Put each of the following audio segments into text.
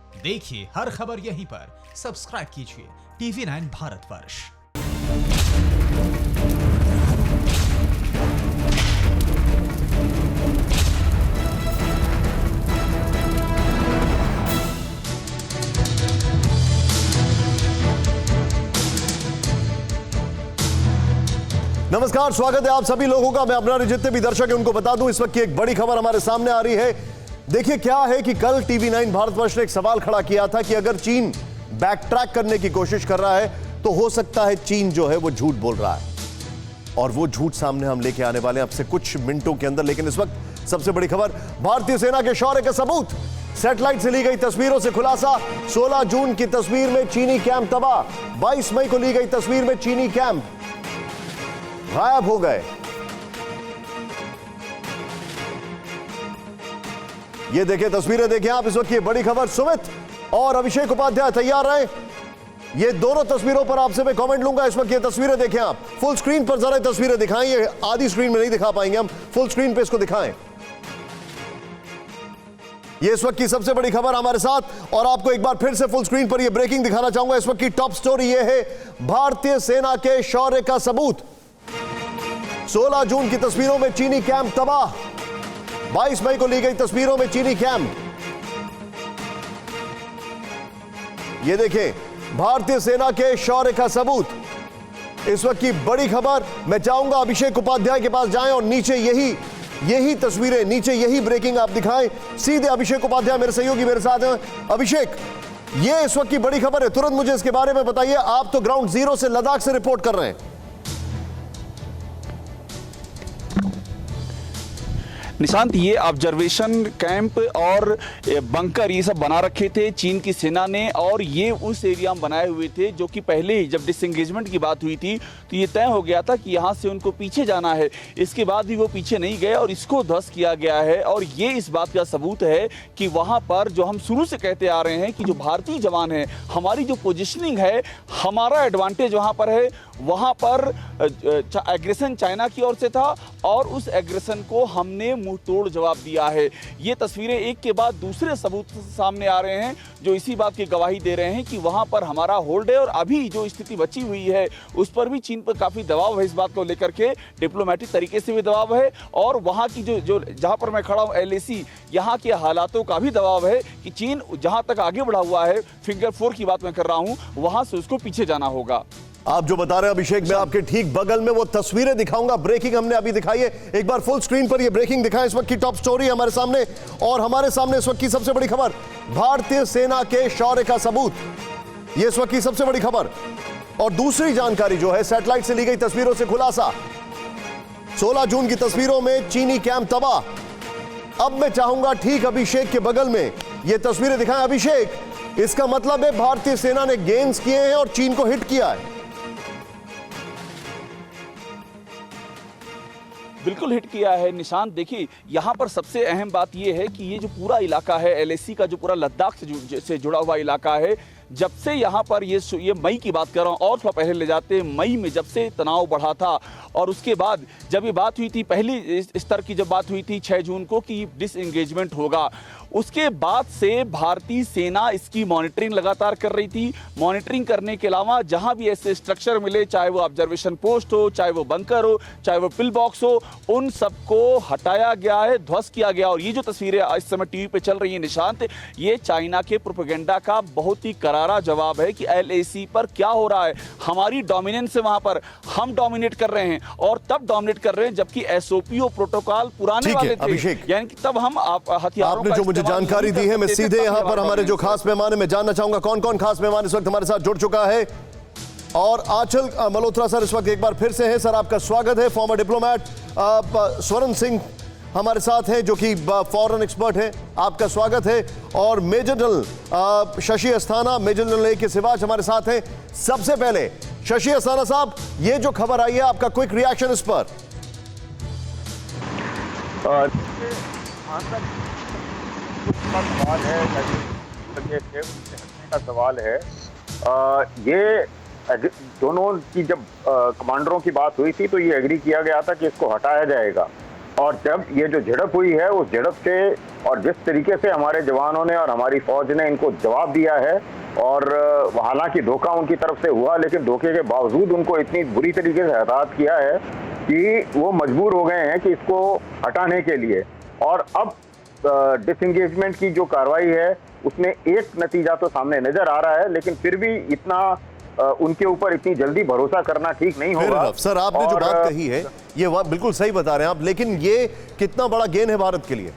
देखिए हर खबर यहीं पर। सब्सक्राइब कीजिए TV9 भारतवर्ष। नमस्कार, स्वागत है आप सभी लोगों का। मैं अपना जितने भी दर्शक हैं उनको बता दूं, इस वक्त की एक बड़ी खबर हमारे सामने आ रही है। देखिए क्या है कि कल TV9 भारतवर्ष ने एक सवाल खड़ा किया था कि अगर चीन बैक ट्रैक करने की कोशिश कर रहा है तो हो सकता है चीन जो है वो झूठ बोल रहा है, और वो झूठ सामने हम लेके आने वाले हैं आपसे कुछ मिनटों के अंदर। लेकिन इस वक्त सबसे बड़ी खबर, भारतीय सेना के शौर्य के सबूत, सैटेलाइट से ली गई तस्वीरों से खुलासा। 16 जून की तस्वीर में चीनी कैंप तबाह, 22 मई को ली गई तस्वीर में चीनी कैंप गायब हो गए। ये देखिए तस्वीरें, देखिए आप इस वक्त की बड़ी खबर। सुमित और अभिषेक उपाध्याय तैयार रहे। ये दोनों तस्वीरों पर आपसे मैं कमेंट लूंगा। इस वक्त ये तस्वीरें देखें आप, फुल स्क्रीन पर जरा तस्वीरें दिखाएं। ये आधी स्क्रीन में नहीं दिखा पाएंगे हम, फुल स्क्रीन पे इसको दिखाएं। ये इस वक्त की सबसे बड़ी खबर हमारे साथ, और आपको एक बार फिर से फुल स्क्रीन पर ये ब्रेकिंग दिखाना चाहूंगा। इस वक्त की टॉप स्टोरी ये है, भारतीय सेना के शौर्य का सबूत। 16 जून की तस्वीरों में चीनी कैंप तबाह, 22 मई को ली गई तस्वीरों में चीनी कैंप। ये देखें, भारतीय सेना के शौर्य का सबूत, इस वक्त की बड़ी खबर। मैं चाहूंगा अभिषेक उपाध्याय के पास जाएं और नीचे यही तस्वीरें, नीचे यही ब्रेकिंग आप दिखाएं। सीधे अभिषेक उपाध्याय मेरे सहयोगी मेरे साथ हैं। अभिषेक, ये इस वक्त की बड़ी खबर है, तुरंत मुझे इसके बारे में बताइए। आप तो ग्राउंड जीरो से लद्दाख से रिपोर्ट कर रहे हैं। निशांत, ये ऑब्जर्वेशन कैंप और बंकर ये सब बना रखे थे चीन की सेना ने, और ये उस एरिया में बनाए हुए थे जो कि पहले ही जब डिसएंगेजमेंट की बात हुई थी तो ये तय हो गया था कि यहाँ से उनको पीछे जाना है। इसके बाद भी वो पीछे नहीं गए और इसको ध्वस्त किया गया है। और ये इस बात का सबूत है कि वहाँ पर जो हम शुरू से कहते आ रहे हैं कि जो भारतीय जवान हैं, हमारी जो पोजिशनिंग है, हमारा एडवांटेज वहाँ पर है। वहाँ पर एग्रेशन चाइना की ओर से था और उस एग्रेशन को हमने मुंह तोड़ जवाब दिया है। ये तस्वीरें एक के बाद दूसरे सबूत सामने आ रहे हैं जो इसी बात की गवाही दे रहे हैं कि वहां पर हमारा होल्ड है। और अभी जो स्थिति बची हुई है उस पर भी चीन पर काफी दबाव है, इस बात को लेकर के डिप्लोमेटिक तरीके से भी दबाव है। और वहां की जो जहां पर मैं खड़ा हूं LAC, यहाँ के हालातों का भी दबाव है कि चीन जहां तक आगे बढ़ा हुआ है, फिंगर 4 की बात मैं कर रहा हूं, वहां से उसको पीछे जाना होगा। आप जो बता रहे हैं अभिषेक, मैं आपके ठीक बगल में वो तस्वीरें दिखाऊंगा। ब्रेकिंग हमने अभी दिखाई है, एक बार फुल स्क्रीन पर ये ब्रेकिंग दिखाएं। इस वक्त की टॉप स्टोरी हमारे सामने, और हमारे सामने इस वक्त की सबसे बड़ी खबर, भारतीय सेना के शौर्य का सबूत, ये इस वक्त की सबसे बड़ी खबर। और दूसरी जानकारी जो है, सैटेलाइट से ली गई तस्वीरों से खुलासा। 16 जून की तस्वीरों में चीनी कैंप तबाह। अब मैं चाहूंगा ठीक अभिषेक के बगल में ये तस्वीरें दिखाएं। अभिषेक, इसका मतलब है भारतीय सेना ने गेन्स किए हैं और चीन को हिट किया है। बिल्कुल हिट किया है निशांत। देखिए, यहाँ पर सबसे अहम बात यह है कि ये जो पूरा इलाका है LAC का, जो पूरा लद्दाख से जुड़ा हुआ इलाका है, जब से यहाँ पर ये मई की बात कर रहा हूँ और थोड़ा पहले ले जाते, मई में जब से तनाव बढ़ा था, और उसके बाद जब ये बात हुई थी, पहली स्तर की जब बात हुई थी 6 जून को कि डिसएंगेजमेंट होगा, उसके बाद से भारतीय सेना इसकी मॉनिटरिंग लगातार कर रही थी। मॉनिटरिंग करने के अलावा जहां भी ऐसे स्ट्रक्चर मिले, चाहे वो ऑब्जर्वेशन पोस्ट हो, चाहे वो बंकर हो, चाहे वो पिल बॉक्स हो, उन सबको हटाया गया है, ध्वस्त किया गया। और ये जो तस्वीरें इस समय टीवी पे चल रही है निशांत, ये चाइना के प्रोपेगेंडा का बहुत ही करारा जवाब है कि LAC पर क्या हो रहा है। हमारी डोमिनेंस है वहां पर, हम डोमिनेट कर रहे हैं, और तब डोमिनेट कर रहे हैं जबकि SOP प्रोटोकॉल पुराने वाले थे, यानी कि तब हम हथियारों का मुझे जानकारी दी है। मैं सीधे यहां पर हमारे जो खास मेहमान है, मैं जानना चाहूंगा कौन कौन खास मेहमान इस वक्त हमारे साथ जुड़ चुका है। और आंचल मल्होत्रा सर इस वक्त एक बार फिर से हैं। सर, आपका स्वागत है। फॉर्मर डिप्लोमेट स्वर्ण सिंह हमारे साथ हैं जो कि फॉरेन एक्सपर्ट हैं, आपका स्वागत है। और major general Shashi Asthana, major general AK Siwach हमारे साथ हैं। सबसे पहले शशि अस्थाना साहब, ये जो खबर आई है, आपका क्विक रिएक्शन इस पर। सवाल है ये दोनों की जब कमांडरों की बात हुई थी तो ये एग्री किया गया था कि इसको हटाया जाएगा, और जब ये जो झड़प हुई है उस झड़प से और जिस तरीके से हमारे जवानों ने और हमारी फौज ने इनको जवाब दिया है, और हालांकि धोखा उनकी तरफ से हुआ, लेकिन धोखे के बावजूद उनको इतनी बुरी तरीके से हताहत किया है कि वो मजबूर हो गए हैं कि इसको हटाने के लिए। और अब डिसएंगेजमेंट की जो कार्रवाई है उसमें एक नतीजा तो सामने नजर आ रहा है, लेकिन फिर भी इतना उनके ऊपर इतनी जल्दी भरोसा करना ठीक नहीं होगा। सर, आपने जो बात कही है ये बिल्कुल सही बता रहे हैं आप, लेकिन ये कितना बड़ा गेन है भारत के लिए?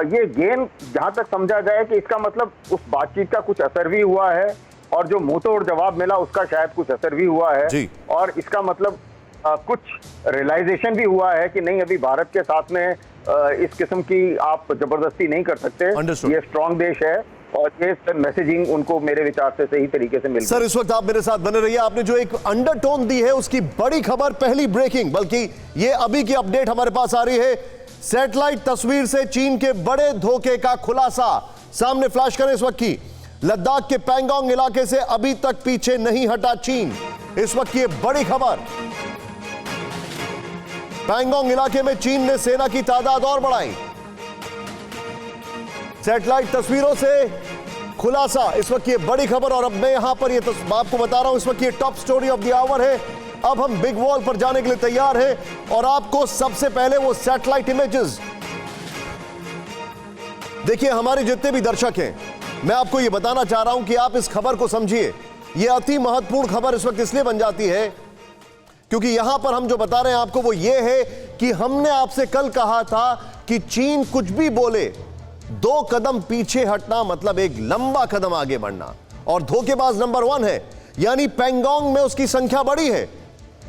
ये गेन जहां तक समझा जाए कि इसका मतलब उस बातचीत का कुछ असर भी हुआ है, और जो मुंहतोड़ जवाब मिला उसका शायद कुछ असर भी हुआ है जी। और इसका मतलब कुछ रियलाइजेशन भी हुआ है कि नहीं, अभी भारत के साथ में इस किस्म की आप जबरदस्ती नहीं कर सकते। ये स्ट्रांग देश है और ये मैसेजिंग उनको मेरे विचार से सही तरीके से मिल। सर, इस वक्त आप मेरे साथ बने रहिए। आपने जो एक अंडरटोन दी है उसकी बड़ी खबर, पहली ब्रेकिंग, बल्कि ये अभी की अपडेट हमारे पास आ रही है। सैटेलाइट तस्वीर से चीन के बड़े धोखे का खुलासा सामने फ्लैश करें इस वक्त की। लद्दाख के पैंगोंग इलाके से अभी तक पीछे नहीं हटा चीन, इस वक्त की बड़ी खबर। पैंगोंग इलाके में चीन ने सेना की तादाद और बढ़ाई। सैटेलाइट तस्वीरों से खुलासा, इस वक्त ये बड़ी खबर। और अब मैं यहां पर ये आपको बता रहा हूं, इस वक्त ये top story of the hour है। अब हम बिग वॉल पर जाने के लिए तैयार हैं और आपको सबसे पहले वो सैटेलाइट इमेजेस देखिए। हमारे जितने भी दर्शक हैं, मैं आपको ये बताना चाह रहा हूं कि आप इस खबर को समझिए। ये अति महत्वपूर्ण खबर इस वक्त इसलिए बन जाती है क्योंकि यहां पर हम जो बता रहे हैं आपको वो ये है कि हमने आपसे कल कहा था कि चीन कुछ भी बोले, 2 कदम पीछे हटना मतलब एक लंबा कदम आगे बढ़ना, और धोखेबाज नंबर 1 है, यानी पैंगोंग में उसकी संख्या बड़ी है।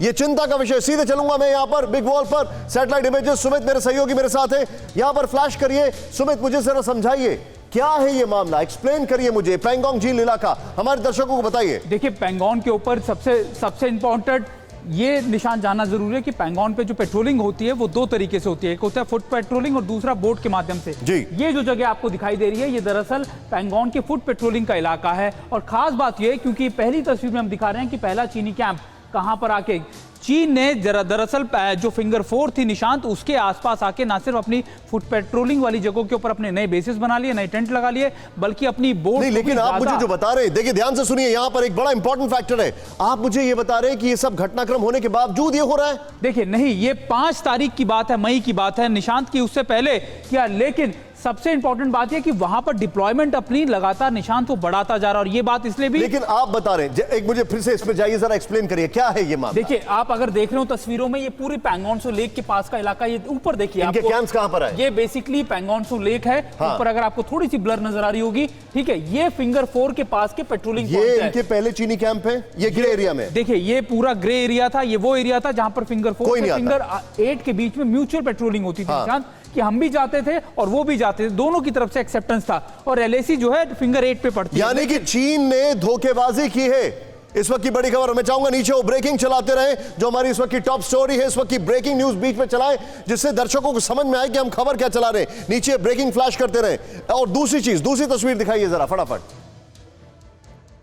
यह चिंता का विषय। सीधे चलूंगा मैं यहां पर बिग वॉल पर, सैटेलाइट इमेजेस। सुमित मेरे सहयोगी मेरे साथ हैं, यहां पर फ्लैश करिए। सुमित, मुझे जरा समझाइए क्या है ये मामला, एक्सप्लेन करिए मुझे। पैंगोंग झील इलाका हमारे दर्शकों को बताइए। देखिए, पैंगोंग के ऊपर सबसे इंपॉर्टेंट ये निशान जानना जरूरी है कि पैंगोंग पे जो पेट्रोलिंग होती है वो 2 तरीके से होती है। एक होता है फुट पेट्रोलिंग और दूसरा बोट के माध्यम से। जी। ये जो जगह आपको दिखाई दे रही है ये दरअसल पैंगोंग के फुट पेट्रोलिंग का इलाका है। और खास बात ये है क्योंकि पहली तस्वीर में हम दिखा रहे हैं कि पहला चीनी कैंप कहां पर आके चीन ने दरअसल जो फिंगर 4 थी निशांत, उसके आसपास आके ना सिर्फ अपनी फुट पेट्रोलिंग वाली जगहों के ऊपर अपने नए बेसिस बना लिए, नए टेंट लगा लिए, बल्कि अपनी बोट नहीं, लेकिन आप मुझे जो बता रहे हैं, देखिए ध्यान से सुनिए, यहां पर एक बड़ा इंपॉर्टेंट फैक्टर है। आप मुझे ये बता रहे हैं कि ये सब घटनाक्रम होने के बावजूद ये हो रहा है। देखिए, नहीं, ये 5 तारीख की बात है, मई की बात है निशांत की, उससे पहले क्या। लेकिन सबसे इंपॉर्टेंट बात यह कि वहां पर डिप्लॉयमेंट अपनी लगातार निशांत को बढ़ाता जा रहा है। और ये बात इसलिए भी, लेकिन आप बता रहे हैं, एक मुझे फिर से इसमें जाइए, जरा एक्सप्लेन करिए क्या है ये मामला। देखिए, आप अगर देख रहे हो तस्वीरों में, ये पूरे पैंगोंग लेक के पास का इलाका, ये ऊपर देखिए इनके कैंप्स कहां पर है। ये बेसिकली पैंगोंग लेक है। हाँ। ऊपर अगर आपको थोड़ी सी ब्लर नजर आ रही होगी, ठीक है, ये फिंगर 4 के पास के पेट्रोलिंग ये इनके पहले चीनी कैंप है, ये ग्रे एरिया में। देखिए, ये पूरा ग्रे एरिया था, ये वो एरिया था जहां पर फिंगर 4 से फिंगर 8 के बीच में म्यूचुअल पेट्रोलिंग होती थी। हाँ। कि हम भी जाते थे और वो भी जाते थे, दोनों की तरफ से एक्सेप्टेंस था। और एलएसी जो है फिंगर 8 पे पड़ती है। यानी कि चीन ने धोखेबाजी की है। इस वक्त की बड़ी खबर, मैं चाहूंगा नीचे वो ब्रेकिंग चलाते रहे, जो हमारी इस वक्त की टॉप स्टोरी है, इस वक्त की ब्रेकिंग न्यूज बीच में चलाएं, जिससे दर्शकों को समझ में आए कि हम खबर क्या चला रहे हैं। नीचे ब्रेकिंग फ्लैश करते रहे। और दूसरी चीज, दूसरी तस्वीर दिखाइए जरा फटाफट।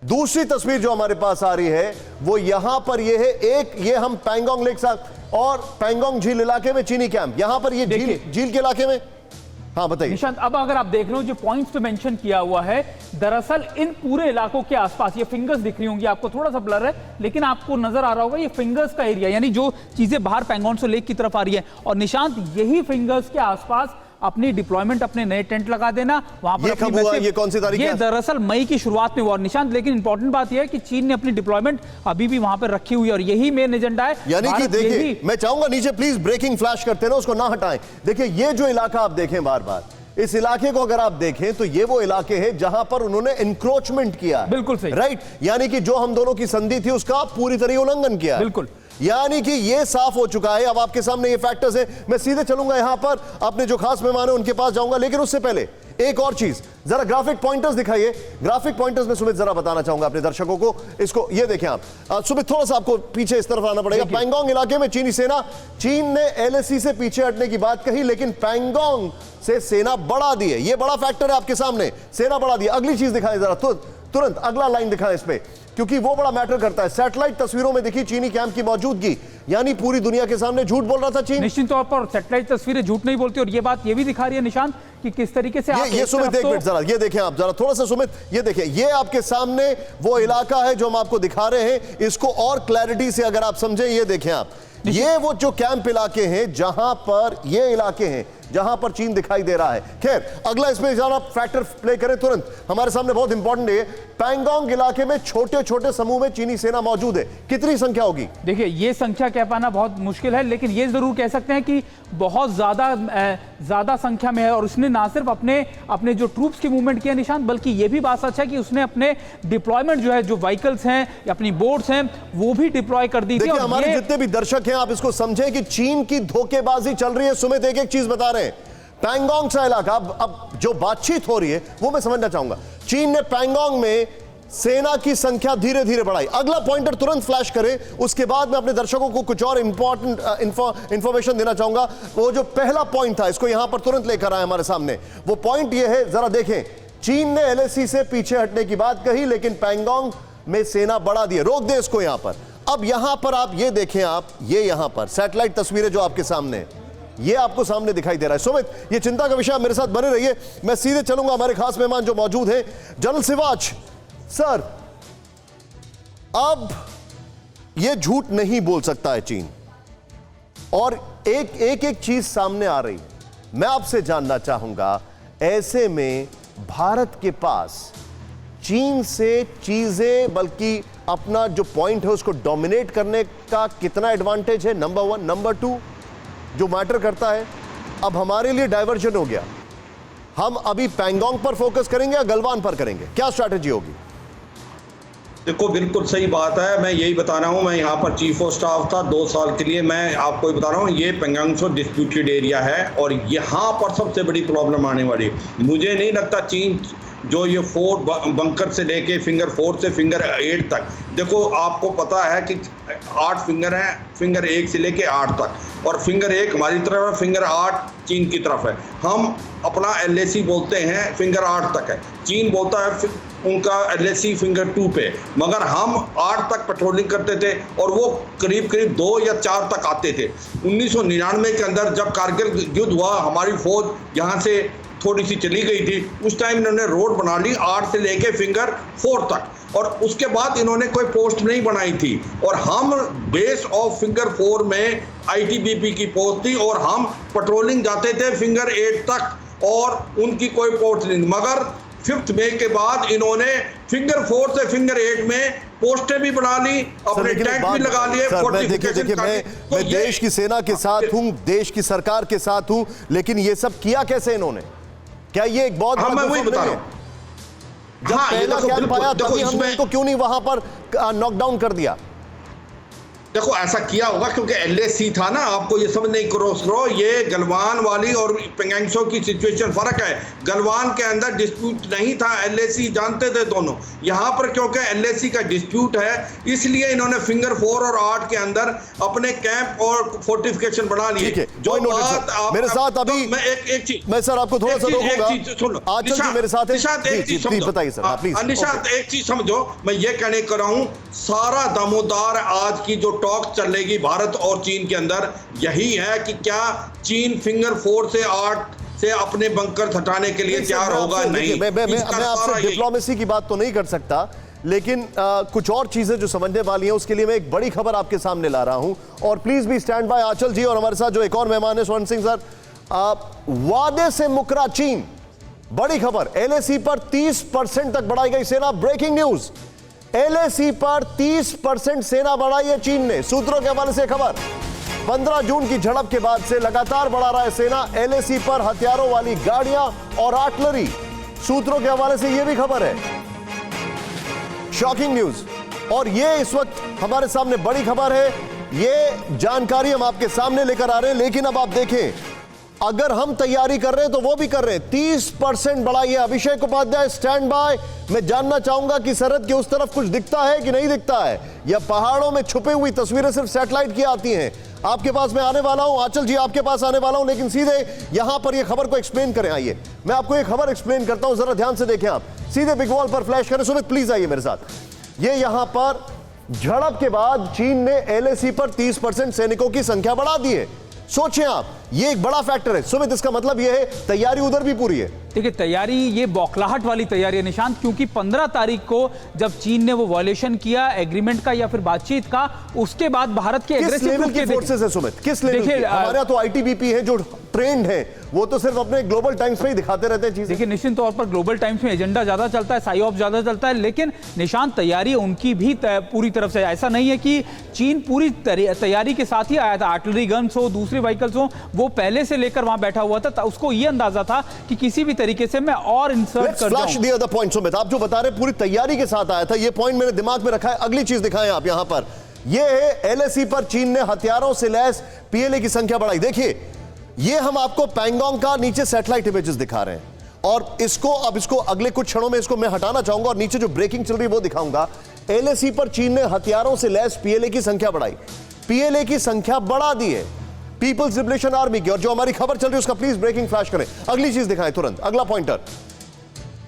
दूसरी तस्वीर जो हमारे पास आ रही है वो यहां पर ये है, एक ये हम पैंगोंग लेक साथ और पैंगोंग झील इलाके में चीनी कैंप, यहां पर ये झील के इलाके में। हाँ बताइए निशांत, अब अगर आप देख रहे हो जो पॉइंट्स पे मेंशन किया हुआ है, दरअसल इन पूरे इलाकों के आसपास ये फिंगर्स दिख रही होंगी आपको, थोड़ा सा ब्लर है लेकिन आपको नजर आ रहा होगा, ये फिंगर्स का एरिया, यानी जो चीजें बाहर पैंगोंग लेक की तरफ आ रही है। और निशांत, यही फिंगर्स के आसपास अपनी डिप्लॉयमेंट, अपने नए टेंट लगा देना वहां पर। ये कब हुआ? ये कौन सी तारीख? ये दरअसल मई की शुरुआत में हुआ निशांत। लेकिन इंपॉर्टेंट बात यह है कि चीन ने अपनी डिप्लॉयमेंट अभी भी वहां पर रखी हुई है और यही मेन एजेंडा है। यानी कि देखिए, मैं चाहूंगा नीचे प्लीज ब्रेकिंग फ्लैश करते रहो, उसको ना हटाएं। देखिए ये जो इलाका आप देखें बार बार, इस इलाके को अगर आप देखें तो ये वो इलाके हैं जहां पर उन्होंने एनक्रोचमेंट किया। बिल्कुल सही, राइट। यानी कि जो हम दोनों की संधि थी उसका पूरी तरह उल्लंघन किया। बिल्कुल, यानी कि ये साफ हो चुका है। अब आपके सामने ये फैक्टर्स है। मैं सीधे चलूंगा यहां पर, अपने जो खास मेहमान है उनके पास जाऊंगा, लेकिन उससे पहले एक और चीज, जरा ग्राफिक पॉइंटर्स दिखाइए। ग्राफिक पॉइंटर्स में सुमित जरा बताना चाहूंगा अपने दर्शकों को, इसको ये देखें आप। सुमित थोड़ा सा आपको पीछे इस तरफ आना पड़ेगा। पैंगोंग इलाके में चीनी सेना, चीन ने एलएसी से पीछे हटने की बात कही, लेकिन पैंगोंग से सेना बढ़ा दी है। ये बड़ा फैक्टर है आपके सामने, सेना बढ़ा दी। अगली चीज दिखाएं जरा, तुरंत अगला लाइन दिखाएं इस पे। क्योंकि वो बड़ा मैटर करता है। सैटेलाइट तस्वीरों में दिखी चीनी कैंप की मौजूदगी, यानी पूरी दुनिया के सामने झूठ बोल रहा था चीन। निश्चित तौर पर सैटेलाइट तस्वीरें झूठ नहीं बोलती, और ये बात ये भी दिखा रही है निशांत कि किस तरीके से ये सुमित एक मिनट जरा ये देखें आप, जरा थोड़ा सा सुमित ये देखें, ये आपके सामने वो इलाका है जो हम आपको दिखा रहे हैं। इसको और क्लैरिटी से अगर आप समझें, ये देखें आप, ये वो जो कैंप इलाके हैं जहां पर ये इलाके हैं जहां पर चीन दिखाई दे रहा है। खैर अगला इसमें जरा फैक्टर प्ले करें तुरंत, हमारे सामने बहुत इंपॉर्टेंट है। पैंगोंग इलाके में छोटे छोटे समूह में चीनी सेना मौजूद है, कितनी संख्या होगी? देखिए ये संख्या कह पाना बहुत मुश्किल है, लेकिन ये जरूर कह सकते हैं कि बहुत ज्यादा संख्या में है। और उसने ना सिर्फ अपने जो ट्रूप्स की मूवमेंट किया निशांत, बल्कि ये भी बात सच है कि उसने अपने डिप्लॉयमेंट जो है, जो व्हीकल्स हैं या अपनी बोट्स हैं, वो भी डिप्लॉय कर दी थी। देखिए हमारे जितने भी दर्शक हैं आप इसको समझें कि चीन की धोखेबाजी चल रही है। सुमित एक एक चीज बता रहे हैं। पैंगोंग सा इलाका, अब जो बातचीत हो रही है वो मैं समझना चाहूंगा। चीन ने पैंगोंग में सेना की संख्या धीरे धीरे बढ़ाई। अगला पॉइंटर तुरंत फ्लैश करें, उसके बाद मैं अपने दर्शकों को कुछ और इंपॉर्टेंट इंफॉर्मेशन देना चाहूंगा। वो जो पहला पॉइंट था, इसको यहां पर तुरंत लेकर आए हमारे सामने। वो पॉइंट ये है, जरा देखें, चीन ने एलएसी से पीछे हटने की बात कही, लेकिन पैंगोंग में सेना बढ़ा दी। रोक दे इसको यहां पर। अब यहां पर आप ये देखें, आप ये यहां पर सैटेलाइट तस्वीरें जो आपके सामने, ये आपको सामने दिखाई दे रहा है। सुमित ये चिंता का विषय, मेरे साथ बने रहिए। मैं सीधे चलूंगा हमारे खास मेहमान जो मौजूद हैं, जनरल सिवाच सर। अब ये झूठ नहीं बोल सकता है चीन, और एक चीज सामने आ रही। मैं आपसे जानना चाहूंगा, ऐसे में भारत के पास चीन से चीजें, बल्कि अपना जो पॉइंट है उसको डोमिनेट करने का कितना एडवांटेज है? Number one. नंबर टू जो मैटर करता है, अब हमारे लिए डाइवर्जन हो गया, हम अभी पैंगोंग पर फोकस करेंगे या गलवान पर करेंगे? क्या स्ट्रैटेजी होगी? देखो बिल्कुल सही बात है, मैं यही बता रहा हूँ। मैं यहाँ पर चीफ ऑफ स्टाफ था 2 साल के लिए। मैं आपको ये बता रहा हूँ, ये पैंगोंग डिस्प्यूटेड एरिया है और यहाँ पर सबसे बड़ी प्रॉब्लम आने वाली है। मुझे नहीं लगता चीन जो ये 4 बंकर से लेके फिंगर 4 से फिंगर 8 तक, देखो आपको पता है कि 8 फिंगर हैं, फिंगर 1 से लेके 8 तक, और फिंगर 1 हमारी तरफ है, फिंगर 8 चीन की तरफ है। हम अपना एलएसी बोलते हैं फिंगर 8 तक है, चीन बोलता है उनका एलएसी फिंगर 2 पे, मगर हम 8 तक पेट्रोलिंग करते थे और वो करीब 2 या 4 तक आते थे। 1999 के अंदर जब कारगिल युद्ध हुआ, हमारी फौज यहाँ से थोड़ी सी चली गई थी, उस टाइम इन्होंने रोड बना ली 8 से लेके फिंगर 4 तक, और उसके बाद इन्होंने कोई पोस्ट नहीं बनाई थी, और हम बेस ऑफ फिंगर 4 में आईटीबीपी की पोस्ट थी, और हम पेट्रोलिंग जाते थे फिंगर 8 तक, और उनकी कोई पोस्ट नहीं। मगर 5 मई के बाद इन्होंने फिंगर 4 से फिंगर 8 में पोस्टें भी बना ली, अपने टैंक भी लगा लिए। देखिए मैं देश की सेना के साथ हूं, देश की सरकार के साथ हूं, लेकिन ये सब किया कैसे इन्होंने? क्या ये एक बहुत मैं वही बता रहा हूं, जब पहला कैंप आया तभी हमने इनको क्यों नहीं वहां पर नॉकडाउन कर दिया? देखो ऐसा किया होगा क्योंकि एलएसी था ना, आपको ये समझ नहीं करो, ये गलवान वाली और पैंगोंग की सिचुएशन फर्क है। गलवान के अंदर डिस्प्यूट नहीं था, एलएसी जानते थे दोनों। यहाँ पर क्योंकि एलएसी का डिस्प्यूट है, इसलिए इन्होंने फिंगर 4 और 8 के अंदर अपने कैंप और फोर्टिफिकेशन बना लिए। जो बात मेरे साथ अभी, मैं एक चीज, मैं सर आपको थोड़ा सा रोकूंगा। आचल जी मेरे साथ प्लीज बताइए सर, प्लीज। निशांत एक चीज समझो, मैं ये कहने कर रहा हूँ, सारा दामोदार आज की जो टॉक चलेगी भारत और चीन के अंदर यही है कि क्या चीन फिंगर 4 से 8 से अपने बंकर हटाने के लिए तैयार होगा? नहीं। मैं आपसे डिप्लोमेसी की बात तो नहीं कर सकता, लेकिन कुछ और चीजें जो समझने वाली हैं उसके लिए मैं एक बड़ी खबर आपके सामने ला रहा हूं, और प्लीज भी स्टैंड बाय आचल जी। और हमारे साथ जो एक और मेहमान है स्वर्ण सिंह सर। वादे से मुकरा चीन, बड़ी खबर, एलएसी पर 30% तक बढ़ाई गई सेना। ब्रेकिंग न्यूज, एलएसी पर 30% सेना बढ़ाई है चीन ने। सूत्रों के हवाले से खबर, 15 जून की झड़प के बाद से लगातार बढ़ा रहा है सेना एलएसी पर हथियारों वाली गाड़ियां और आर्टिलरी। सूत्रों के हवाले से यह भी खबर है, शॉकिंग न्यूज। और यह इस वक्त हमारे सामने बड़ी खबर है, यह जानकारी हम आपके सामने लेकर आ रहे हैं। लेकिन अब आप देखें, अगर हम तैयारी कर रहे हैं तो वो भी कर रहे हैं। 30% बढ़ाई है। अभिषेक उपाध्याय स्टैंड बाय। मैं जानना चाहूंगा कि सरहद के उस तरफ कुछ दिखता है कि नहीं दिखता है, या पहाड़ों में छुपी हुई तस्वीरें सिर्फ सैटेलाइट की आती हैं? आपके पास मैं आने वाला हूं, आंचल जी आपके पास आने वाला हूं, लेकिन सीधे यहां पर यह खबर को एक्सप्लेन करें। आइए मैं आपको यह खबर एक्सप्लेन करता हूं, जरा ध्यान से देखें आप। सीधे बिग वॉल पर फ्लैश करें। सुमित प्लीज आइए मेरे साथ। ये यहां पर झड़प के बाद चीन ने एलएसी पर 30% सैनिकों की संख्या बढ़ा दी है। सोचें आप, ये एक बड़ा फैक्टर है। सुमित, इसका मतलब यह है तैयारी उधर भी पूरी है। देखिए, तैयारी ये बौखलाहट वाली तैयारी है निशांत, क्योंकि 15 तारीख को जब चीन ने वो वायलेशन किया एग्रीमेंट का या फिर बातचीत का, उसके बाद भारत के किस लेवल की फोर्सेस है सुमित? किस लेवल की? हमारे यहाँ तो आईटीबीपी है जो ट्रेंड है, वो तो सिर्फ अपने ग्लोबल टाइम्स में ही दिखाते रहते हैं चीजें। देखिए, निश्चित तौर पर ग्लोबल टाइम्स में एजेंडा ज्यादा चलता है, साइऑप्स ज्यादा चलता है, लेकिन निशांत तैयारी उनकी भी पूरी तरफ से, ऐसा नहीं है कि चीन पूरी तैयारी के साथ ही आया था। आर्टिलरी गन्स हो, दूसरे व्हीकल्स हो, वो पहले से लेकर वहां बैठा हुआ था। उसको ये अंदाजा था कि किसी भी तरीके से मैं और इंसर्ट कर flash the other point. Sumit, आप जो बता रहे पूरी तैयारी के साथ आया था, ये पॉइंट मेरे दिमाग में रखा है। अगली चीज दिखाएं आप यहां पर, ये है एलएसी पर चीन ने हथियारों से लैस पीएलए की संख्या बढ़ाई। देखिए, ये हम आपको पैंगोंग का नीचे सैटेलाइट इमेजेस दिखा रहे हैं, और इसको अगले कुछ क्षणों में इसको मैं हटाना चाहूंगा और नीचे जो ब्रेकिंग चल रही है वो दिखाऊंगा। एलएसी पर चीन ने हथियारों से लैस पीएलए की संख्या बढ़ाई, पीएलए की संख्या बढ़ा दी है पीपल्स लिबरेशन आर्मी की। और जो हमारी खबर चल रही है उसका प्लीज ब्रेकिंग फ्लैश करें। अगली चीज दिखाएं तुरंत, अगला पॉइंटर।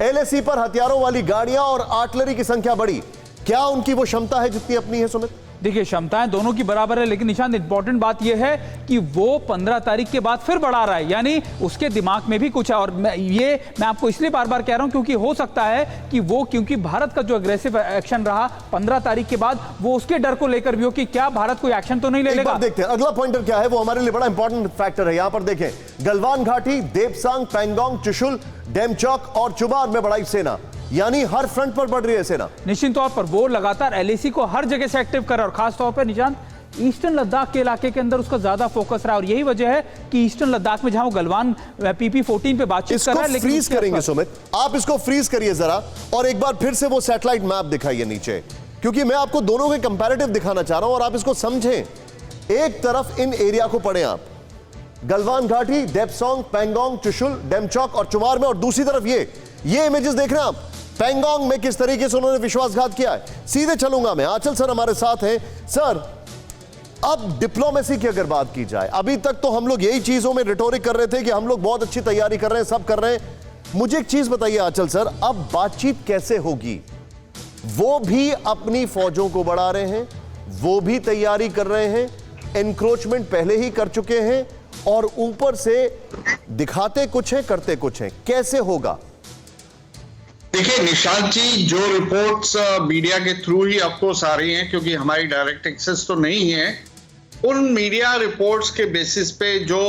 एलएसी पर हथियारों वाली गाड़ियां और आर्टिलरी की संख्या बढ़ी। क्या उनकी वो क्षमता है जितनी अपनी है सुमित? देखिए, क्षमताएं दोनों की बराबर है, लेकिन निशांत इंपॉर्टेंट बात यह है कि वो 15 तारीख के बाद फिर बढ़ा रहा है, यानी उसके दिमाग में भी कुछ है। और मैं आपको इसलिए बार बार कह रहा हूं क्योंकि हो सकता है कि वो, क्योंकि भारत का जो अग्रेसिव एक्शन रहा 15 तारीख के बाद, वो उसके डर को लेकर भी हो कि क्या भारत कोई एक्शन तो नहीं ले लेगा। देखते हैं अगला पॉइंटर क्या है, वो हमारे लिए बड़ा इंपॉर्टेंट फैक्टर है। यहां पर देखें, गलवान घाटी, देपसांग, पैंगोंग, चुशुल, डेमचौक और चुबार में बढ़ाई सेना, यानी हर फ्रंट पर बढ़ रही है सेना। निश्चित तौर पर वो लगातार एलएसी को हर जगह से एक्टिव कर रहा है, और खास तौर पर निशांत ईस्टर्न लद्दाख के इलाके के अंदर उसका ज्यादा फोकस रहा, और यही वजह है कि ईस्टर्न लद्दाख में जहां वो गलवान PP-14 पे बातचीत कर रहा है। लेकिन फ्रीज करेंगे सुमित, आप इसको फ्रीज करिए जरा, और एक बार फिर से वो सैटेलाइट मैप दिखाइए नीचे, क्योंकि मैं आपको दोनों के कंपैरेटिव दिखाना चाह रहा हूं और आप इसको समझें। एक तरफ इन एरिया को पढ़ें आप, गलवान घाटी, देपसोंग, पैंगोंग, चुशुल, डेमचौक और चुमार में, और दूसरी तरफ ये इमेजेस देख रहे हैं आप पैंगोंग में किस तरीके से उन्होंने विश्वासघात किया है। सीधे चलूंगा मैं, आंचल सर हमारे साथ हैं। सर, अब डिप्लोमेसी की अगर बात की जाए, अभी तक तो हम लोग यही चीजों में रिटोरिक कर रहे थे कि हम लोग बहुत अच्छी तैयारी कर रहे हैं, सब कर रहे हैं। मुझे एक चीज बताइए आंचल सर, अब बातचीत कैसे होगी? वो भी अपनी फौजों को बढ़ा रहे हैं, वो भी तैयारी कर रहे हैं, एनक्रोचमेंट पहले ही कर चुके हैं, और ऊपर से दिखाते कुछ है करते कुछ है। कैसे होगा? देखिए निशांत जी, जो रिपोर्ट्स मीडिया के थ्रू ही अफकोर्स आ रही हैं, क्योंकि हमारी डायरेक्ट एक्सेस तो नहीं है, उन मीडिया रिपोर्ट्स के बेसिस पे जो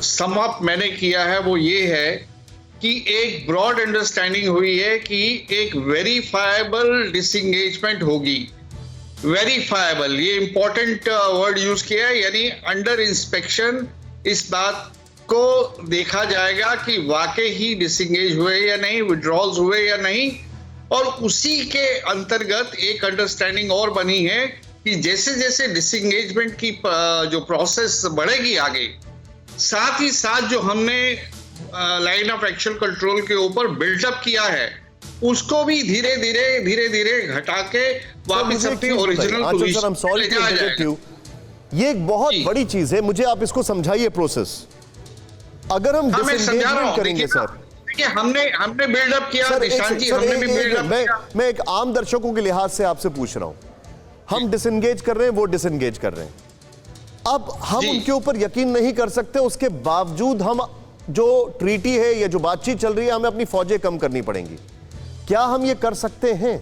सम अप मैंने किया है वो ये है कि एक ब्रॉड अंडरस्टैंडिंग हुई है कि एक वेरीफाएबल डिसएंगेजमेंट होगी। वेरीफाएबल, ये इंपॉर्टेंट वर्ड यूज किया है, यानी अंडर इंस्पेक्शन इस बात को देखा जाएगा कि वाकई ही डिसएंगेज हुए या नहीं, विड्रॉल्स हुए या नहीं। और उसी के अंतर्गत एक अंडरस्टैंडिंग और बनी है कि जैसे जैसे डिसएंगेजमेंट की जो प्रोसेस बढ़ेगी आगे, साथ ही साथ जो हमने लाइन ऑफ एक्चुअल कंट्रोल के ऊपर बिल्डअप किया है, उसको भी धीरे धीरे घटा के वापस अपनी ओरिजिनल पोजीशन। ये एक बहुत बड़ी चीज है, मुझे आप इसको समझाइए प्रोसेस। अगर हम डिसएंगेजमेंट करेंगे सर, देखिए हमने बिल्डअप किया, निशांत जी हमने भी बिल्डअप किया। मैं एक आम दर्शकों के लिहाज से आपसे पूछ रहा हूं, हम डिसएंगेज कर रहे हैं, वो डिसएंगेज कर रहे हैं। अब हम उनके ऊपर यकीन नहीं कर सकते, उसके बावजूद हम जो ट्रीटी है या जो बातचीत चल रही है, हमें अपनी फौजें कम करनी पड़ेंगी। क्या हम ये कर सकते हैं?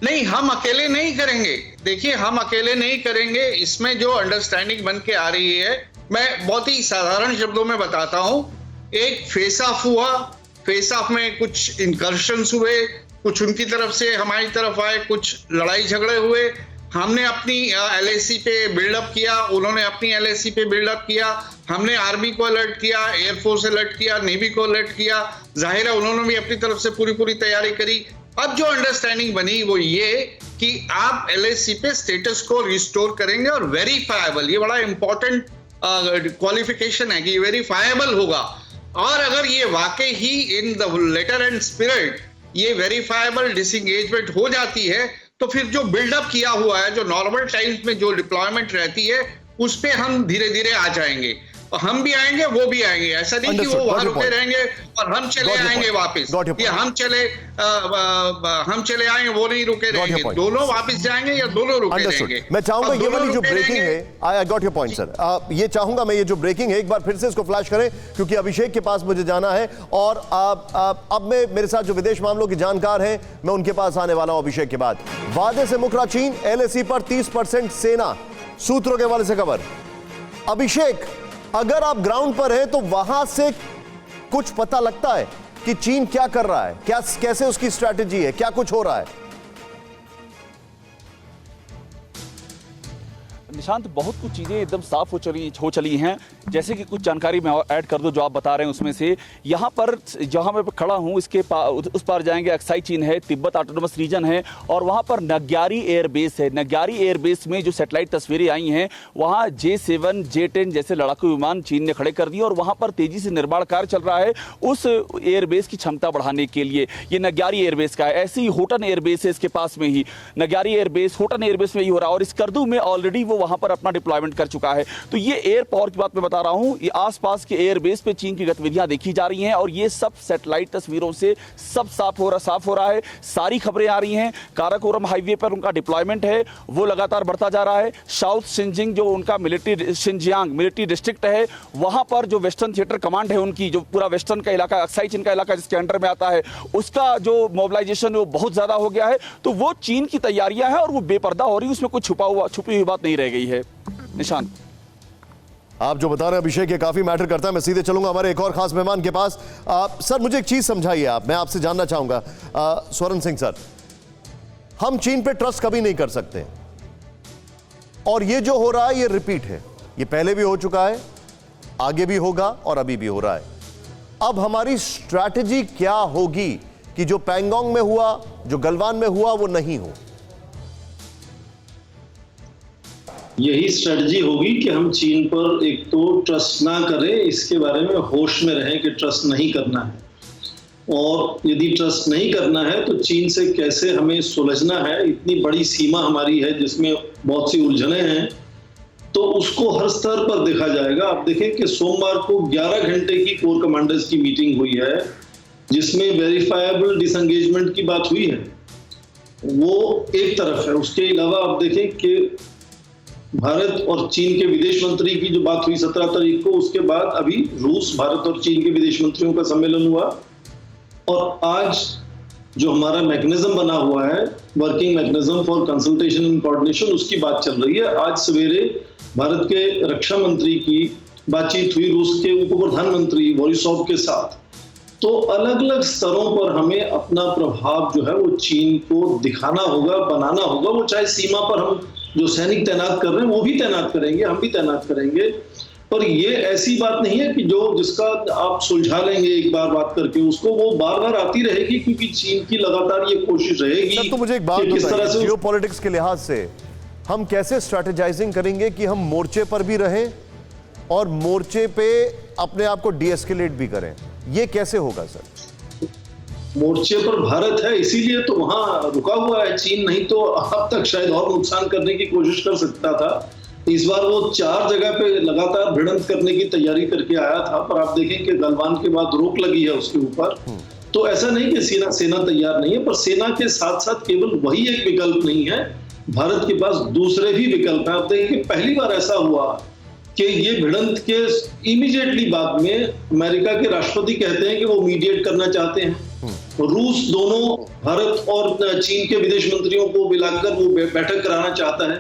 नहीं, हम अकेले नहीं करेंगे। देखिए, हम अकेले नहीं करेंगे। इसमें जो अंडरस्टैंडिंग बन के आ रही है, मैं बहुत ही साधारण शब्दों में बताता हूं। एक फेस ऑफ हुआ, फेस ऑफ में कुछ इनकर्शंस हुए, कुछ उनकी तरफ से हमारी तरफ आए, कुछ लड़ाई झगड़े हुए। हमने अपनी LAC पे बिल्डअप किया, उन्होंने अपनी LAC पे बिल्डअप किया। हमने आर्मी को अलर्ट किया, एयरफोर्स अलर्ट किया, नेवी को अलर्ट किया। जाहिर है उन्होंने भी अपनी तरफ से पूरी तैयारी करी। अब जो अंडरस्टैंडिंग बनी वो ये कि आप LAC पे स्टेटस को रिस्टोर करेंगे, और वेरीफाएबल, ये बड़ा इंपॉर्टेंट क्वालिफिकेशन है कि वेरीफाएबल होगा। और अगर ये वाकई ही in the letter and spirit ये वेरीफाएबल डिसएंगेजमेंट हो जाती है, तो फिर जो बिल्डअप किया हुआ है, जो नॉर्मल टाइम्स में जो डिप्लॉयमेंट रहती है, उस पे हम धीरे धीरे आ जाएंगे। हम भी आएंगे, वो भी आएंगे। ऐसा नहीं कि वो वहां रुके रहेंगे और हम चले आएंगे वापस, ये हम चले आएंगे, वो नहीं रुके रहेंगे। दोनों वापस जाएंगे या दोनों रुके रहेंगे। मैं चाहूंगा ये वाली जो ब्रेकिंग है, I got your point sir, ये चाहूंगा मैं, ये जो ब्रेकिंग है एक बार फिर से इसको फ्लैश करें, क्योंकि अभिषेक के पास मुझे जाना है। और अब मैं, मेरे साथ जो विदेश मामलों के जानकार हैं, मैं उनके पास आने वाला हूं अभिषेक के बाद। वादे से मुकरा चीन, एलएसी पर 30% सेना, सूत्रों के हवाले से खबर। अभिषेक, अगर आप ग्राउंड पर हैं तो वहां से कुछ पता लगता है कि चीन क्या कर रहा है, कैसे उसकी स्ट्रैटेजी है, क्या कुछ हो रहा है? निशांत, बहुत कुछ चीज़ें एकदम साफ हो चली हैं। जैसे कि कुछ जानकारी मैं ऐड कर दूं जो आप बता रहे हैं उसमें से, यहाँ पर जहाँ मैं खड़ा हूँ इसके उस पार जाएंगे अक्साई चीन है, तिब्बत ऑटोनोमस रीजन है, और वहाँ पर नग्यारी एयरबेस है। नग्यारी एयरबेस में जो सैटेलाइट तस्वीरें आई हैं, वहाँ J7, J10 जैसे लड़ाकू विमान चीन ने खड़े कर दिए, और वहाँ पर तेजी से निर्माण कार्य चल रहा है उस एयरबेस की क्षमता बढ़ाने के लिए। ये नग्यारी एयरबेस का है। ऐसे ही होटन एयरबेस है इसके पास में ही, नग्यारी एयरबेस होटन एयरबेस में ही हो रहा है, और स्कर्दू में ऑलरेडी वो वहां पर अपना डिप्लॉयमेंट कर चुका है। तो ये एयर पावर की बात मैं बता रहा हूं, ये आसपास के एयरबेस पे चीन की गतिविधियां देखी जा रही हैं, और ये सब सैटेलाइट तस्वीरों से सब साफ हो रहा है। सारी खबरें आ रही हैं। काराकोरम हाईवे पर उनका डिप्लॉयमेंट है, वो लगातार बढ़ता जा रहा है। साउथ शिनजिंग जो उनका शिनजियांग मिलिट्री डिस्ट्रिक्ट है, वहां पर जो वेस्टर्न थिएटर कमांड है उनकी, जो पूरा वेस्टर्न का इलाका, अक्साई चीन का इलाका जिसके अंडर में आता है, उसका जो मोबिलाइजेशन वो बहुत ज्यादा हो गया है। तो वो चीन की तैयारियां हैं और वो बेपर्दा हो रही है, उसमें कुछ छुपी हुई बात नहीं रह गई है। निशांत, आप जो बता रहे हैं अभिषेक, ये काफी मैटर करता है। मैं सीधे चलूंगा हमारे एक और खास मेहमान के पास। सर, मुझे एक चीज समझाइए आप, मैं आपसे जानना चाहूंगा। स्वर्ण सिंह सर, हम चीन पे ट्रस्ट कभी नहीं कर सकते, और ये जो हो रहा है ये रिपीट है, ये पहले भी हो चुका है, आगे भी होगा और अभी भी हो रहा है। अब हमारी स्ट्रैटेजी क्या होगी कि जो पैंगोंग में हुआ, जो गलवान में हुआ, वो नहीं हो? यही स्ट्रेटजी होगी कि हम चीन पर एक तो ट्रस्ट ना करें, इसके बारे में होश में रहें कि ट्रस्ट नहीं करना है, और यदि ट्रस्ट नहीं करना है तो चीन से कैसे हमें सुलझना है। इतनी बड़ी सीमा हमारी है जिसमें बहुत सी उलझनें हैं, तो उसको हर स्तर पर देखा जाएगा। आप देखें कि सोमवार को 11 घंटे की कोर कमांडर्स की मीटिंग हुई है, जिसमें वेरीफाइबल डिसएंगेजमेंट की बात हुई है, वो एक तरफ है। उसके अलावा आप देखें कि भारत और चीन के विदेश मंत्री की जो बात हुई 17 तारीख को, उसके बाद अभी रूस, भारत और चीन के विदेश मंत्रियों का सम्मेलन हुआ, और आज जो हमारा मैकेनिज्म बना हुआ है, working mechanism for consultation and coordination, उसकी बात चल रही है। आज सवेरे भारत के रक्षा मंत्री की बातचीत हुई रूस के उप प्रधानमंत्री बोरिसोव के साथ। तो अलग अलग स्तरों पर हमें अपना प्रभाव जो है वो चीन को दिखाना होगा, बनाना होगा। वो चाहे सीमा पर हम जो सैनिक तैनात कर रहे हैं वो भी तैनात करेंगे, हम भी तैनात करेंगे, पर ये ऐसी बात नहीं है कि जिसका आप सुलझा लेंगे एक बार बात करके, उसको वो बार बार आती रहेगी, क्योंकि चीन की लगातार ये कोशिश रहेगी। सर, तो मुझे एक बात बताइए, जियोपॉलिटिक्स के लिहाज से हम कैसे स्ट्रैटेजाइजिंग करेंगे कि हम मोर्चे पर भी रहें और मोर्चे पे अपने आप को डीएस्केलेट भी करें? ये कैसे होगा सर? मोर्चे पर भारत है, इसीलिए तो वहां रुका हुआ है चीन, नहीं तो अब तक शायद और नुकसान करने की कोशिश कर सकता था। इस बार वो 4 जगह पे लगातार भिड़ंत करने की तैयारी करके आया था, पर आप देखें कि गलवान के बाद रोक लगी है उसके ऊपर। तो ऐसा नहीं कि सेना तैयार नहीं है, पर सेना के साथ साथ केवल वही एक विकल्प नहीं है, भारत के पास दूसरे भी विकल्प हैं। आप देखें कि पहली बार ऐसा हुआ कि ये भिड़ंत के इमीडिएटली बाद में अमेरिका के राष्ट्रपति कहते हैं कि वो मीडिएट करना चाहते हैं। रूस दोनों भारत और चीन के विदेश मंत्रियों को मिलाकर वो बैठक कराना चाहता है।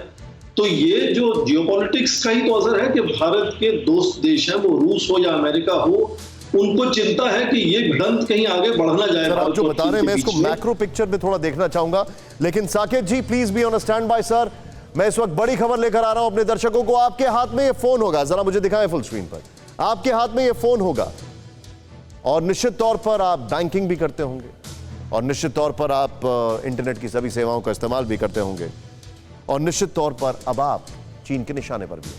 तो ये जो जियोपॉलिटिक्स का ही तो असर है कि भारत के दोस्त देश हैं, वो रूस हो या अमेरिका हो, उनको चिंता है कि ये भिड़ंत कहीं आगे बढ़ना जाए। सर, आप जो बता रहे हैं मैं इसको मैक्रो पिक्चर में थोड़ा देखना चाहूंगा, लेकिन Saket ji please be on stand by sir. मैं इस वक्त बड़ी खबर लेकर आ रहा हूं अपने दर्शकों को। आपके हाथ में ये फोन होगा, जरा मुझे दिखाएं फुल स्क्रीन पर। आपके हाथ में ये फोन होगा और निश्चित तौर पर आप बैंकिंग भी करते होंगे और निश्चित तौर पर आप इंटरनेट की सभी सेवाओं का इस्तेमाल भी करते होंगे और निश्चित तौर पर अब आप चीन के निशाने पर भी हैं।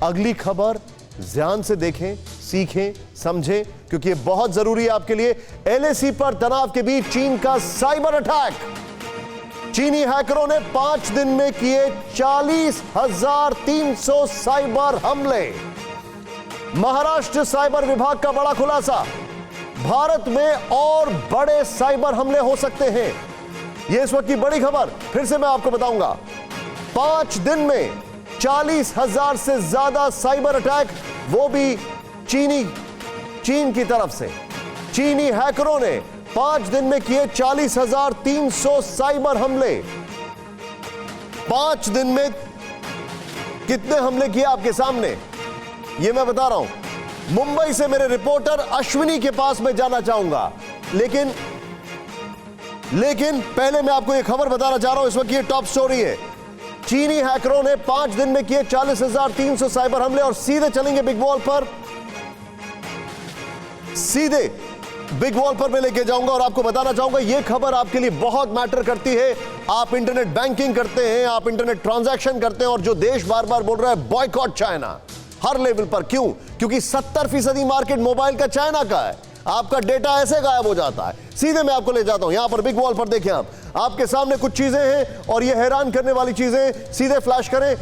अगली खबर ध्यान से देखें, सीखें, समझें, क्योंकि ये बहुत जरूरी है आपके लिए। एलएसी पर तनाव के बीच चीन का साइबर अटैक। चीनी हैकरों ने 5 दिन में किए 40,300 साइबर हमले। महाराष्ट्र साइबर विभाग का बड़ा खुलासा, भारत में और बड़े साइबर हमले हो सकते हैं। यह इस वक्त की बड़ी खबर, फिर से मैं आपको बताऊंगा। 5 दिन में 40,000 से ज्यादा साइबर अटैक, वो भी चीन की तरफ से। चीनी हैकरों ने 5 दिन में किए 40,300 साइबर हमले। 5 दिन में कितने हमले किए आपके सामने, यह मैं बता रहा हूं। मुंबई से मेरे रिपोर्टर अश्विनी के पास मैं जाना चाहूंगा, लेकिन पहले मैं आपको यह खबर बताना चाह रहा हूं। इस वक्त ये टॉप स्टोरी है। चीनी हैकरों ने 5 दिन में किए 40,300 साइबर हमले। और सीधे चलेंगे बिग वॉल पर, सीधे बिग वॉल पर मैं लेके जाऊंगा और आपको बताना चाहूंगा यह खबर आपके लिए बहुत मैटर करती है। आप इंटरनेट बैंकिंग करते हैं, आप इंटरनेट ट्रांजैक्शन करते हैं, और जो देश बार बार बोल रहा है बॉयकॉट चाइना हर लेवल पर। क्यों? क्योंकि 70% मार्केट मोबाइल का चाइना का है। आपका डेटा ऐसे गायब हो जाता है। सीधे मैं आपको ले जाता हूं यहां पर बिग वॉल पर। देखिए आपके सामने कुछ चीजें हैं और ये हैरान करने वाली चीजें। सीधे फ्लैश करें।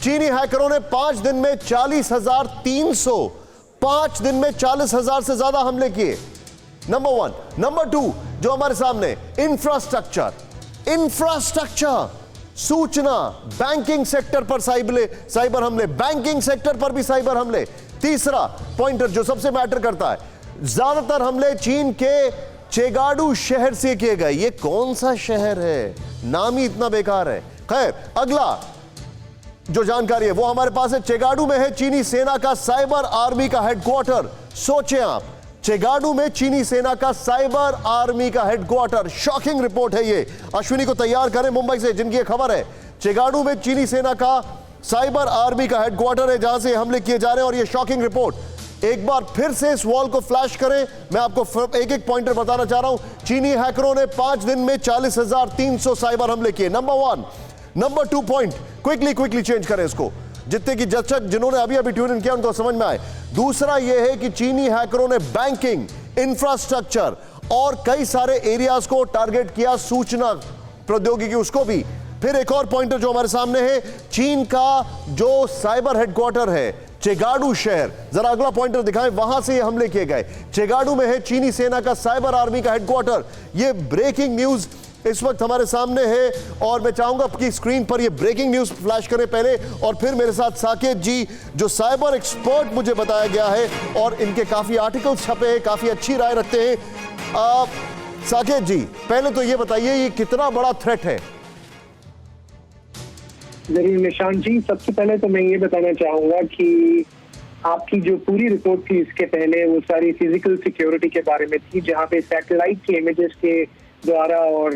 चीनी हैकरों ने 5 दिन में 40,300, 5 दिन में 40,000 से ज्यादा हमले किए। नंबर 1। नंबर 2 जो हमारे सामने, इंफ्रास्ट्रक्चर, सूचना, बैंकिंग सेक्टर पर साइबर हमले, बैंकिंग सेक्टर पर भी साइबर हमले। तीसरा पॉइंटर जो सबसे मैटर करता है, ज्यादातर हमले चीन के चेगाडू शहर से किए गए। ये कौन सा शहर है, नाम ही इतना बेकार है। खैर, अगला जो जानकारी है वो हमारे पास है। चेगाडू में है चीनी सेना का साइबर आर्मी का हेडक्वार्टर। सोचें आप, चेगाडू में चीनी सेना का साइबर आर्मी का हेडक्वार्टर। शॉकिंग रिपोर्ट है ये। अश्विनी को तैयार करें मुंबई से, जिनकी ये खबर है। चेगाडू में चीनी सेना का साइबर आर्मी का हेडक्वार्टर है जहां से हमले किए जा रहे हैं। और ये शॉकिंग रिपोर्ट, एक बार फिर से इस वॉल को फ्लैश करें। मैं आपको एक एक पॉइंटर बताना चाह रहा हूं। चीनी हैकरों ने 5 दिन में 40,300 साइबर हमले किए। Number 1। Number 2 point, quickly change करें इसको, जितने की दर्शक जिन्होंने अभी ट्यून इन किया उनको समझ में आए। दूसरा यह है कि चीनी हैकरों ने बैंकिंग, इंफ्रास्ट्रक्चर और कई सारे एरियाज को टारगेट किया, सूचना प्रौद्योगिकी उसको भी। फिर एक और पॉइंटर जो हमारे सामने है, चीन का जो साइबर हेडक्वार्टर है चेगाडू शहर, जरा अगला पॉइंटर दिखाएं, वहां से ये हमले किए गए। चेगाडू में है चीनी सेना का साइबर आर्मी का हेडक्वार्टर। ये ब्रेकिंग न्यूज इस वक्त हमारे सामने है और मैं चाहूंगा कि स्क्रीन पर ये ब्रेकिंग न्यूज फ्लैश करें पहले, और फिर मेरे साथ साकेत जी जो साइबर एक्सपर्ट मुझे बताया गया है और इनके काफी आर्टिकल्स छपे हैं, काफी अच्छी राय रखते हैं। साकेत जी, पहले तो ये बताइए ये कितना बड़ा थ्रेट है? जरूर निशांत जी, सबसे पहले तो मैं ये बताना चाहूंगा कि आपकी जो पूरी रिपोर्ट थी इसके पहले वो सारी फिजिकल सिक्योरिटी के बारे में थी, जहां पे सैटेलाइट के इमेजेस के द्वारा और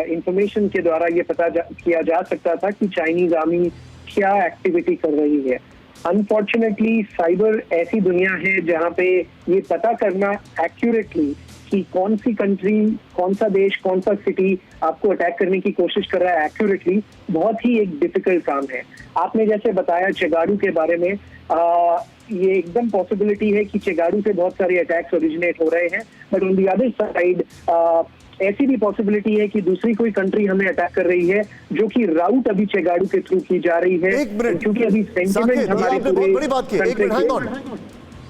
इंफॉर्मेशन के द्वारा ये पता किया जा सकता था कि चाइनीज आर्मी क्या एक्टिविटी कर रही है। अनफॉर्चुनेटली साइबर ऐसी दुनिया है जहां पे ये पता करना एक्यूरेटली कि कौन सी कंट्री, कौन सा देश, कौन सा सिटी आपको अटैक करने की कोशिश कर रहा है एक्यूरेटली, बहुत ही एक डिफिकल्ट काम है। आपने जैसे बताया चेगाडू के बारे में, ये एकदम पॉसिबिलिटी है कि चेगाडू से बहुत सारे अटैक्स ओरिजिनेट हो रहे हैं, but on the other side ऐसी भी पॉसिबिलिटी है कि दूसरी कोई कंट्री हमें अटैक कर रही है, जो कि राउट अभी चेगाडू के थ्रू की जा रही है। क्योंकि अभी सेंटिमेंट हमारे बहुत बड़ी बात की। एक मिनट,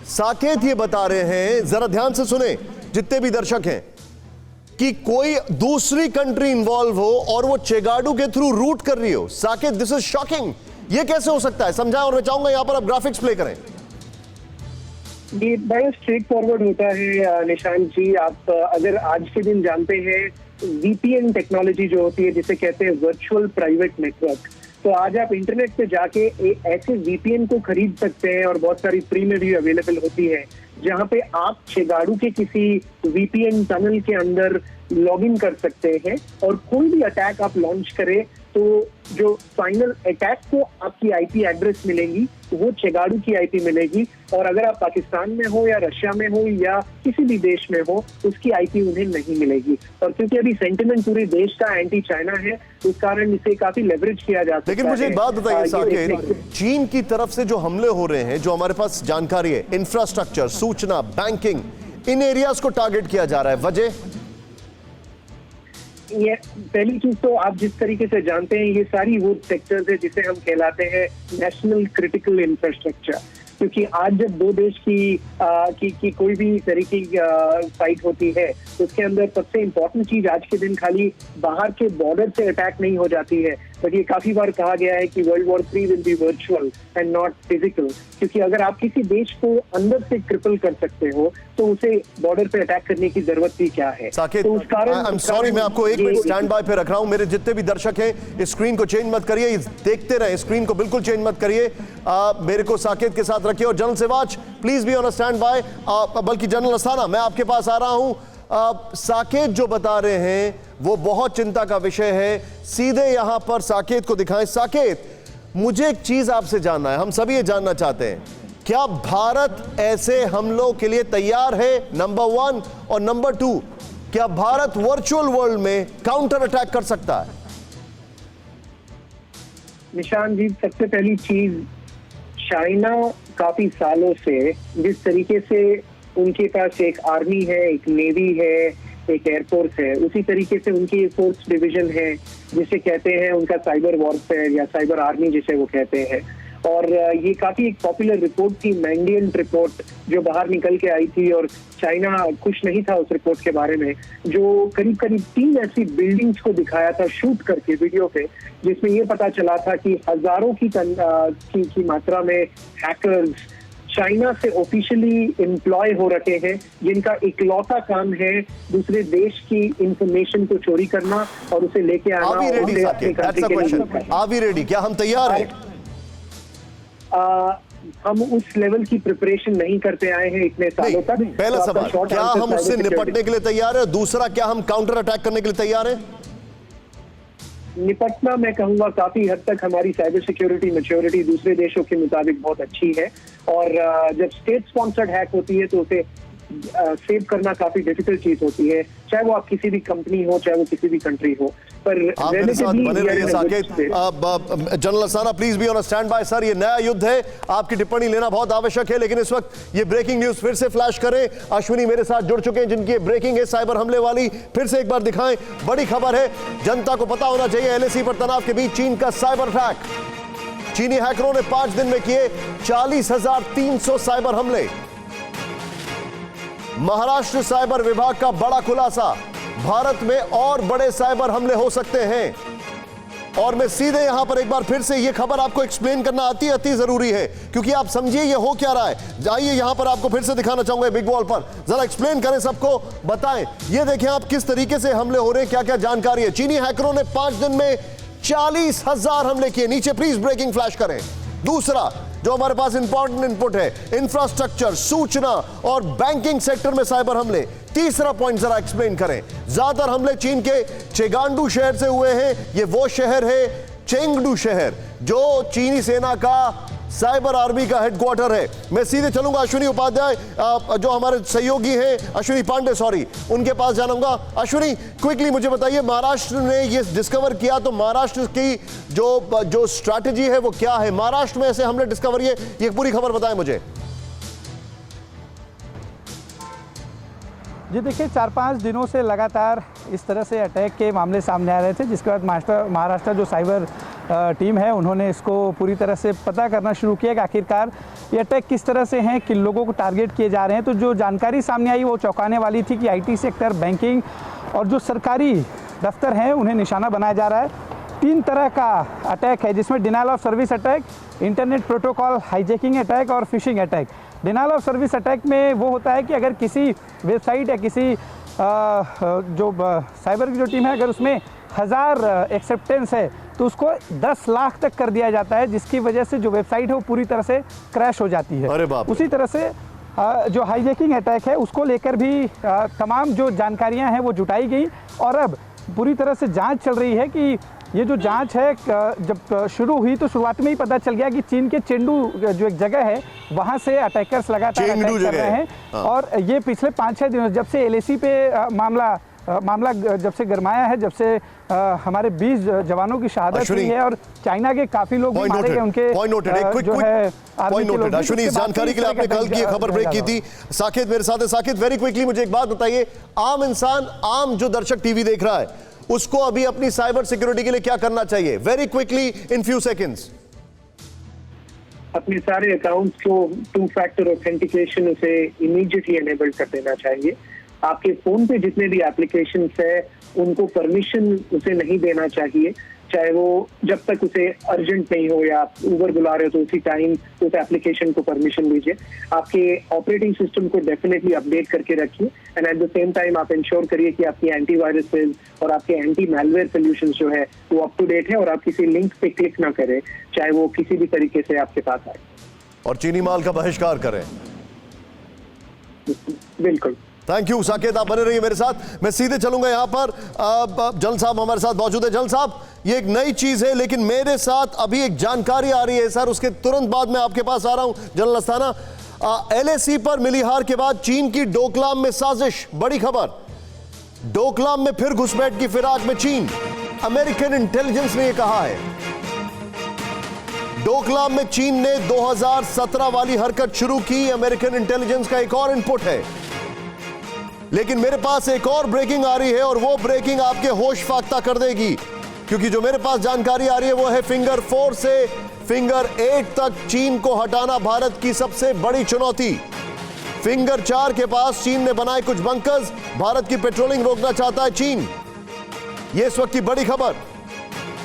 साकेत ये बता रहे हैं, जरा ध्यान से सुने जितने भी दर्शक हैं, कि कोई दूसरी कंट्री इन्वॉल्व हो और वो चेगाडू के थ्रू रूट कर रही हो। Saket, this is shocking. ये कैसे हो सकता है, समझाएं, और मैं चाहूंगा यहां पर आप ग्राफिक्स प्ले करें। ये बड़ा स्ट्रेट फॉरवर्ड होता है निशांत जी। आप अगर आज के दिन जानते हैं वीपीएन टेक्नोलॉजी जो होती है, जिसे कहते हैं वर्चुअल प्राइवेट नेटवर्क, तो आज आप इंटरनेट पे जाके ऐसे वीपीएन को खरीद सकते हैं और बहुत सारी फ्री में भी अवेलेबल होती है, जहां पे आप चेगाडू के किसी वीपीएन टनल के अंदर लॉगिन कर सकते हैं और कोई भी अटैक आप लॉन्च करें तो जो फाइनल अटैक को आपकी आईपी एड्रेस मिलेगी वो चेगाडू की आईपी मिलेगी, और अगर आप पाकिस्तान में हो या रशिया में हो या किसी भी देश में हो उसकी आईपी उन्हें नहीं मिलेगी। और क्योंकि अभी सेंटिमेंट पूरे देश का एंटी चाइना है, उस कारण इसे काफी लेवरेज किया जा सकता है। लेकिन मुझे एक बात बताइए साकेत, चीन की तरफ से जो हमले हो रहे हैं, जो हमारे पास जानकारी है, इंफ्रास्ट्रक्चर, सूचना, बैंकिंग, इन एरियाज को टारगेट किया जा रहा है, वजह? ये पहली चीज तो आप जिस तरीके से जानते हैं ये सारी वो सेक्टर्स है जिसे हम कहलाते हैं नेशनल क्रिटिकल इंफ्रास्ट्रक्चर। क्योंकि आज जब दो देश की कोई भी तरह की फाइट होती है तो उसके अंदर सबसे इम्पोर्टेंट चीज आज के दिन खाली बाहर के बॉर्डर से अटैक नहीं हो जाती है, बट ये काफी बार कहा गया है कि world war 3 will be virtual and not physical, क्योंकि अगर आप किसी देश को अंदर से क्रिपल कर सकते हो तो उसे बॉर्डर पे अटैक करने की जरूरत भी क्या है। साकेत, तो उस कारण आई एम सॉरी, मैं आपको एक मिनट स्टैंड बाय पे रख रहा हूं। मेरे जितने भी दर्शक हैं इस स्क्रीन को चेंज मत करिए, देखते रहे, स्क्रीन को बिल्कुल चेंज मत करिए, मेरे को साकेत के साथ रखिए। और जनरल सेवाज please be on a stand by, बल्कि जनरल अस्थाना मैं आपके पास आ रहा हूं। साकेत जो बता रहे हैं वो बहुत चिंता का विषय है, सीधे यहां पर साकेत को दिखाएं। साकेत, मुझे एक चीज आपसे जानना है, हम सभी ये जानना चाहते हैं, क्या भारत ऐसे हमलों के लिए तैयार है, नंबर 1, और नंबर 2, क्या भारत वर्चुअल वर्ल्ड में काउंटर अटैक कर सकता है? निशान जी, सबसे पहली चीज, चाइना काफी सालों से जिस तरीके से उनके पास एक आर्मी है, एक नेवी है, एक एयरफोर्स है, उसी तरीके से उनकी फोर्स डिवीजन है जिसे कहते हैं उनका साइबर वॉरफेयर या साइबर आर्मी जिसे वो कहते हैं। और ये काफी एक पॉपुलर रिपोर्ट थी, मैंडियन रिपोर्ट, जो बाहर निकल के आई थी और चाइना खुश नहीं था उस रिपोर्ट के बारे में, जो करीब करीब 3 ऐसी बिल्डिंग्स को दिखाया था शूट करके वीडियो पे, जिसमें ये पता चला था कि हजारों की मात्रा में हैकर्स चाइना से ऑफिशियली एम्प्लॉय हो रखे हैं, जिनका इकलौता काम है दूसरे देश की इंफॉर्मेशन को चोरी करना और उसे लेके आना। क्या हम तैयार हैं? हम उस लेवल की प्रिपरेशन नहीं करते आए हैं इतने सालों तक। पहला सवाल, क्या हम उससे निपटने के लिए तैयार है? दूसरा, क्या हम काउंटर अटैक करने के लिए तैयार हैं? निपटना मैं कहूंगा काफी हद तक हमारी साइबर सिक्योरिटी मैच्योरिटी दूसरे देशों के मुताबिक बहुत अच्छी है, और जब स्टेट स्पॉन्सर्ड हैक होती है तो उसे सेव करना काफी डिफिकल्ट चीज होती है, चाहे वो आप किसी भी कंपनी हो, चाहे वो किसी भी कंट्री हो। पर आप मेरे साथ बने रहिए Saket. General Asthana please be on stand by. Sir, ये नया युद्ध है, आपकी टिप्पणी लेना बहुत आवश्यक है, लेकिन इस वक्त ये ब्रेकिंग न्यूज फिर से फ्लैश करें। अश्विनी मेरे साथ जुड़ चुके हैं जिनकी ब्रेकिंग है साइबर हमले वाली, फिर से एक बार दिखाएं। बड़ी खबर है, जनता को पता होना चाहिए, एलएसी पर तनाव के बीच चीन का साइबर अटैक। चीनी हैकरों ने 5 दिन में किए 40,300 साइबर हमले। महाराष्ट्र साइबर विभाग का बड़ा खुलासा, भारत में और बड़े साइबर हमले हो सकते हैं। और मैं सीधे यहां पर एक बार फिर से ये खबर आपको एक्सप्लेन करना अति जरूरी है, क्योंकि आप समझिए ये हो क्या रहा है। जाइए यहां पर आपको फिर से दिखाना चाहूंगा बिग वॉल पर, जरा एक्सप्लेन करें, सबको बताएं। ये देखें आप किस तरीके से हमले हो रहे हैं, क्या क्या जानकारी है। चीनी हैकरों ने 5 दिन में 40,000 हमले किए। नीचे प्लीज ब्रेकिंग फ्लैश करें। दूसरा जो हमारे पास इंपॉर्टेंट इनपुट है, इंफ्रास्ट्रक्चर, सूचना और बैंकिंग सेक्टर में साइबर हमले। तीसरा पॉइंट जरा एक्सप्लेन करें। ज्यादातर हमले चीन के चेगांडू शहर से हुए हैं। ये वो शहर है, चेंगडू शहर, जो चीनी सेना का साइबर आर्मी का हेडक्वार्टर है। मैं सीधे चलूंगा अश्विनी उपाध्याय, जो हमारे सहयोगी हैं, अश्विनी पांडे सॉरी, उनके पास जाऊंगा। अश्विनी, क्विकली मुझे बताइए, महाराष्ट्र ने ये डिस्कवर किया तो महाराष्ट्र की जो स्ट्रैटेजी है वो क्या है? महाराष्ट्र में ऐसे हमले डिस्कवर, ये पूरी खबर बताएं मुझे। जी देखिए, 4-5 दिनों से लगातार इस तरह से अटैक के मामले सामने आ रहे थे, जिसके बाद महाराष्ट्र जो साइबर टीम है उन्होंने इसको पूरी तरह से पता करना शुरू किया कि आखिरकार ये अटैक किस तरह से हैं, किन लोगों को टारगेट किए जा रहे हैं। तो जो जानकारी सामने आई वो चौंकाने वाली थी कि आईटी सेक्टर, बैंकिंग और जो सरकारी दफ्तर हैं उन्हें निशाना बनाया जा रहा है। 3 तरह का अटैक है, जिसमें denial of service attack, internet protocol hijacking attack और phishing attack. Denial of service attack में वो होता है कि अगर किसी वेबसाइट या किसी जो साइबर की जो टीम है, अगर उसमें 1000 एक्सेप्टेंस है तो उसको 10 लाख तक कर दिया जाता है, जिसकी वजह से जो वेबसाइट है वो पूरी तरह से क्रैश हो जाती है। उसी तरह से जो हाईजैकिंग अटैक है उसको लेकर भी तमाम जो जानकारियां हैं वो जुटाई गई, और अब पूरी तरह से जांच चल रही है कि ये जो जांच है जब शुरू हुई तो शुरुआत में ही पता चल गया कि चीन के चेंडू जो एक जगह है वहां से अटैकर्स लगातार अटैक कर रहे हैं। और ये पिछले 5-6 दिनों जब से एलएसी पे मामला जब से गरमाया है, जब से हमारे 20 जवानों की शहादत हुई है और चाइना के काफी लोग मारे गए, उनके जो है अश्विनी, इस जानकारी के लिए आपने कल की खबर ब्रेक की थी। साकेत मेरे साथ है। साकेत, वेरी क्विकली मुझे एक बात बताइए, आम इंसान, आम जो दर्शक टीवी देख रहा है, उसको अभी अपनी साइबर सिक्योरिटी के लिए क्या करना चाहिए? Very quickly in few seconds. अपने सारे अकाउंट्स को 2 फैक्टर ऑथेंटिकेशन उसे इमीडिएटली एनेबल कर देना चाहिए। आपके फोन पे जितने भी एप्लीकेशंस है उनको परमिशन उसे नहीं देना चाहिए, चाहे वो जब तक उसे अर्जेंट नहीं हो या आप ऊबर बुला रहे हो तो उसी टाइम उस एप्लीकेशन को परमिशन दीजिए। आपके ऑपरेटिंग सिस्टम को डेफिनेटली अपडेट करके रखिए and at the same time आप इंश्योर करिए कि आपकी एंटीवायरसेस और आपके एंटी मैलवेयर सोल्यूशंस जो है वो अप टू डेट है और आप किसी लिंक पे क्लिक ना करें चाहे वो किसी भी तरीके से आपके पास आए। और चीनी माल का बहिष्कार करें। बिल्कुल। थैंक यू साकेत, आप बने रहिए मेरे साथ। मैं सीधे चलूंगा यहां पर जल साहब हमारे साथ मौजूद है। जल साहब, ये एक नई चीज है लेकिन मेरे साथ अभी एक जानकारी आ रही है सर, उसके तुरंत बाद मैं आपके पास आ रहा हूं। जनरल अस्थाना, LAC पर मिली हार के बाद चीन की डोकलाम में साजिश, बड़ी खबर। डोकलाम में फिर घुसपैठ की फिराक में चीन, अमेरिकन इंटेलिजेंस ने यह कहा है। डोकलाम में चीन ने 2017 वाली हरकत शुरू की, अमेरिकन इंटेलिजेंस का एक और इनपुट है। लेकिन मेरे पास एक और ब्रेकिंग आ रही है और वो ब्रेकिंग आपके होश फाख्ता कर देगी, क्योंकि जो मेरे पास जानकारी आ रही है वो है फिंगर 4 से फिंगर 8 तक चीन को हटाना भारत की सबसे बड़ी चुनौती। फिंगर 4 के पास चीन ने बनाए कुछ बंकर्स, भारत की पेट्रोलिंग रोकना चाहता है चीन। ये इस वक्त की बड़ी खबर,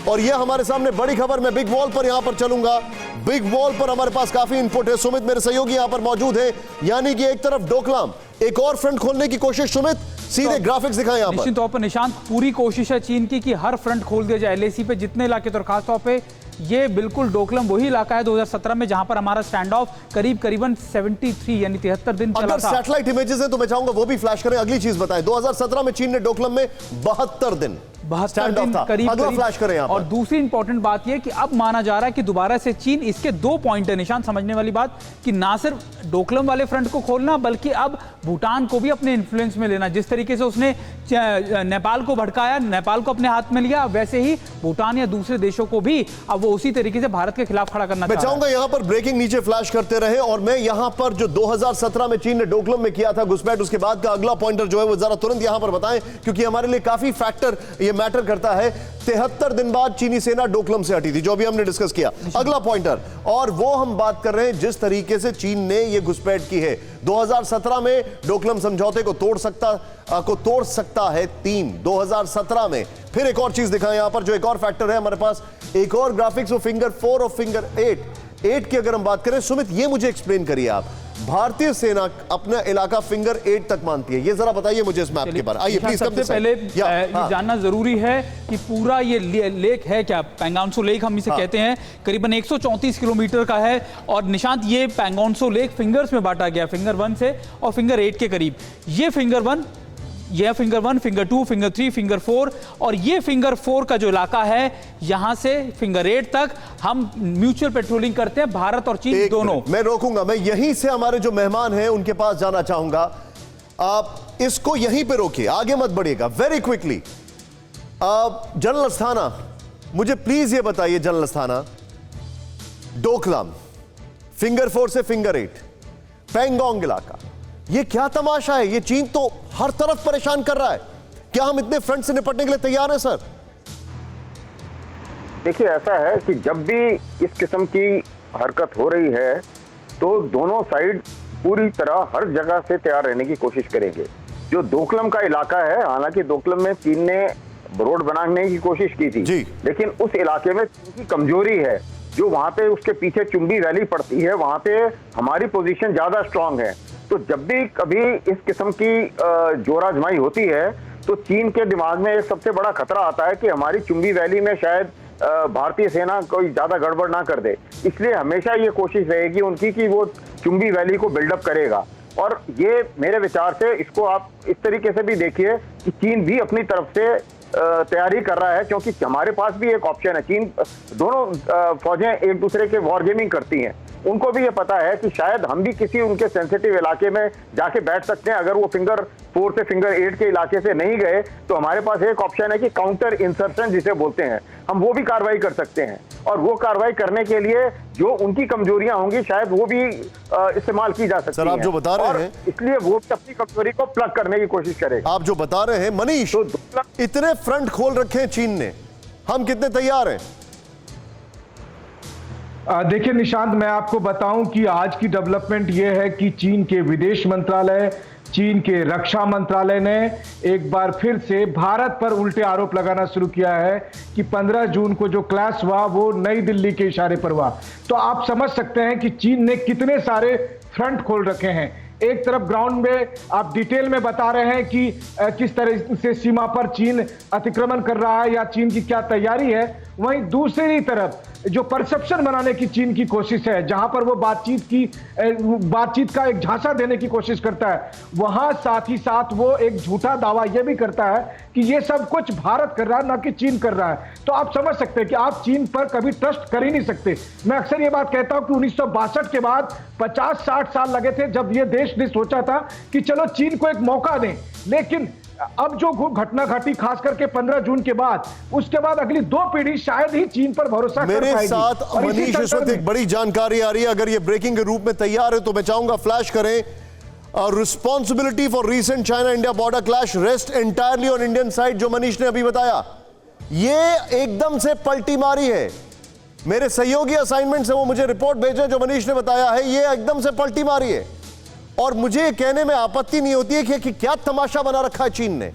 और यह हमारे सामने बड़ी खबर। मैं बिग वॉल पर यहां पर चलूंगा। बिग वॉल पर हमारे पास काफी इनपुट है। सुमित मेरे सहयोगी यहां पर मौजूद है। यानी कि एक तरफ डोकलाम, एक और फ्रंट खोलने की कोशिश। सुमित, सीधे ग्राफिक्स दिखाएं यहां पर। निश्चित तौर पर निशांत, पूरी कोशिश है चीन की कि हर फ्रंट खोल दिया जाए LAC पे जितने इलाके, तो खासतौर पे ये बिल्कुल डोकलाम वही इलाका है 2017 में जहां पर हमारा स्टैंड ऑफ करीबन 73 यानी 73 दिन चला था। अगर सैटेलाइट इमेजेस हैं तो मैं चाहूंगा वो भी फ्लैश करें। अगली चीज बताएं, 2017 में चीन ने डोकलाम में 72 दिन करीब अगला फ्लैश करें यहां पर। और दूसरी इंपॉर्टेंट बात यह कि अब माना जा रहा है कि दोबारा से चीन, इसके 2 पॉइंट है निशान समझने वाली बात, कि ना सिर्फ डोकलाम वाले फ्रंट को खोलना बल्कि अब भूटान को भी अपने इन्फ्लुएंस में लेना। जिस तरीके से उसने नेपाल को भड़काया, नेपाल को अपने हाथ में लिया, वैसे ही भूटान या दूसरे देशों को भी अब वो उसी तरीके से भारत के खिलाफ खड़ा करना मैं चाहूंगा यहां पर ब्रेकिंग नीचे फ्लैश करते रहे। और मैं यहां पर जो 2017 में चीन ने डोकलाम में किया था घुसपैठ, उसके बाद का अगला पॉइंटर जो है वो जरा तुरंत यहां पर बताएं, क्योंकि हमारे लिए काफी फैक्टर ये मैटर करता है। 73 दिन बाद चीनी सेना डोकलाम से हटी थी, जो अभी हमने डिस्कस किया। अगला पॉइंटर, और वो हम बात कर रहे हैं जिस तरीके से चीन ने ये घुसपैठ की है। 2017 में डोकलाम समझौते को तोड़ सकता है 3 2017 में। फिर एक और चीज दिखाएं यहां पर, जो एक और फैक्टर है हमारे पास, एक और ग्राफिक्स, वो फिंगर 4 और फिंगर 8 की अगर हम बात करें। सुमित, ये मुझे एक्सप्लेन करिए आप, भारतीय सेना अपना इलाका फिंगर 8 तक मानती है, ये जरा बताइए मुझे इस मैप के बारे। आइए प्लीज। सबसे पहले ये जानना जरूरी है कि पूरा ये लेक है क्या, पैंगोंग लेक हम इसे कहते हैं, करीबन 134 किलोमीटर का है। और निशांत, ये पैंगोंग लेक फिंगर्स में बांटा गया, फिंगर 1 से और फिंगर 8 के करीब। ये फिंगर 1, यह फिंगर 1, फिंगर 2, फिंगर 3, फिंगर 4, और ये फिंगर 4 का जो इलाका है यहां से फिंगर 8 तक हम म्यूचुअल पेट्रोलिंग करते हैं, भारत और चीन दोनों। मैं रोकूंगा, मैं यहीं से हमारे जो मेहमान हैं उनके पास जाना चाहूंगा। आप इसको यहीं पे रोकिए, आगे मत बढ़िएगा, वेरी क्विकली। जनरल अस्थाना, मुझे प्लीज ये बताइए जनरल अस्थाना, डोकलाम, फिंगर 4 से फिंगर 8, पैंगोंग इलाका, ये क्या तमाशा है? ये चीन तो हर तरफ परेशान कर रहा है। क्या हम इतने फ्रंट से निपटने के लिए तैयार हैं सर? देखिए, ऐसा है कि जब भी इस किस्म की हरकत हो रही है तो दोनों साइड पूरी तरह हर जगह से तैयार रहने की कोशिश करेंगे। जो डोकलाम का इलाका है, हालांकि डोकलाम में चीन ने रोड बनाने की कोशिश की थी, लेकिन उस इलाके में चीन की कमजोरी है। जो वहां पे उसके पीछे चुंबी वैली पड़ती है, वहां पे हमारी पोजीशन ज्यादा स्ट्रांग है। तो जब भी कभी इस किस्म की जोर आजमाई होती है तो चीन के दिमाग में एक सबसे बड़ा खतरा आता है कि हमारी चुंबी वैली में शायद भारतीय सेना कोई ज्यादा गड़बड़ ना कर दे। इसलिए हमेशा ये कोशिश रहेगी उनकी कि वो चुंबी वैली को बिल्डअप करेगा। और ये मेरे विचार से इसको आप इस तरीके से भी देखिए कि चीन भी अपनी तरफ से तैयारी कर रहा है, क्योंकि हमारे पास भी एक ऑप्शन है। चीन, दोनों फौजें एक दूसरे के वॉर गेमिंग करती हैं, उनको भी ये पता है कि शायद हम भी किसी उनके सेंसिटिव इलाके में जाके बैठ सकते हैं। अगर वो फिंगर 4 से फिंगर 8 के इलाके से नहीं गए तो हमारे पास एक ऑप्शन है कि काउंटर इंसर्शन जिसे बोलते हैं, हम वो भी कार्रवाई कर सकते हैं। और वो कार्रवाई करने के लिए जो उनकी कमजोरियां होंगी शायद वो भी इस्तेमाल की जा सकती है। सर, आप जो बता रहे हैं, इसलिए वो अपनी कमजोरी को प्लग करने की कोशिश करेगा। आप जो बता रहे हैं मनीष, तो इतने फ्रंट खोल रखे हैं चीन ने, हम कितने तैयार हैं? देखिए निशांत, मैं आपको बताऊं कि आज की डेवलपमेंट ये है कि चीन के विदेश मंत्रालय, चीन के रक्षा मंत्रालय ने एक बार फिर से भारत पर उल्टे आरोप लगाना शुरू किया है कि 15 जून को जो क्लैश हुआ वो नई दिल्ली के इशारे पर हुआ। तो आप समझ सकते हैं कि चीन ने कितने सारे फ्रंट खोल रखे हैं। एक तरफ ग्राउंड में आप डिटेल में बता रहे हैं कि किस तरह से सीमा पर चीन अतिक्रमण कर रहा है या चीन की क्या तैयारी है, वहीं दूसरी तरफ जो परसेप्शन बनाने की चीन की कोशिश है, जहां पर वो बातचीत का एक झांसा देने की कोशिश करता है, वहां साथ ही साथ वो एक झूठा दावा यह भी करता है कि ये सब कुछ भारत कर रहा है, ना कि चीन कर रहा है। तो आप समझ सकते हैं कि आप चीन पर कभी ट्रस्ट कर ही नहीं सकते। मैं अक्सर ये बात कहता हूं कि 1962 के बाद 50-60 साल लगे थे जब ये देश ने सोचा था कि चलो चीन को एक मौका दें, लेकिन अब जो घटना घटी खास करके 15 जून के बाद, उसके बाद अगली 2 पीढ़ी शायद ही चीन पर भरोसा कर पाएगी। मेरे साथ मनीष इस वक्त एक बड़ी जानकारी आ रही है, अगर ये ब्रेकिंग के रूप में तैयार है तो मैं चाहूंगा फ्लैश करें। Responsibility for recent China India border clash rest entirely on Indian side, जो मनीष ने अभी बताया, ये एकदम से पलटी मारी है। मेरे सहयोगी असाइनमेंट से वो मुझे रिपोर्ट भेजे जो मनीष ने बताया है, ये एकदम से पलटी मारी है। और मुझे कहने में आपत्ति नहीं होती है कि क्या तमाशा बना रखा है चीन ने।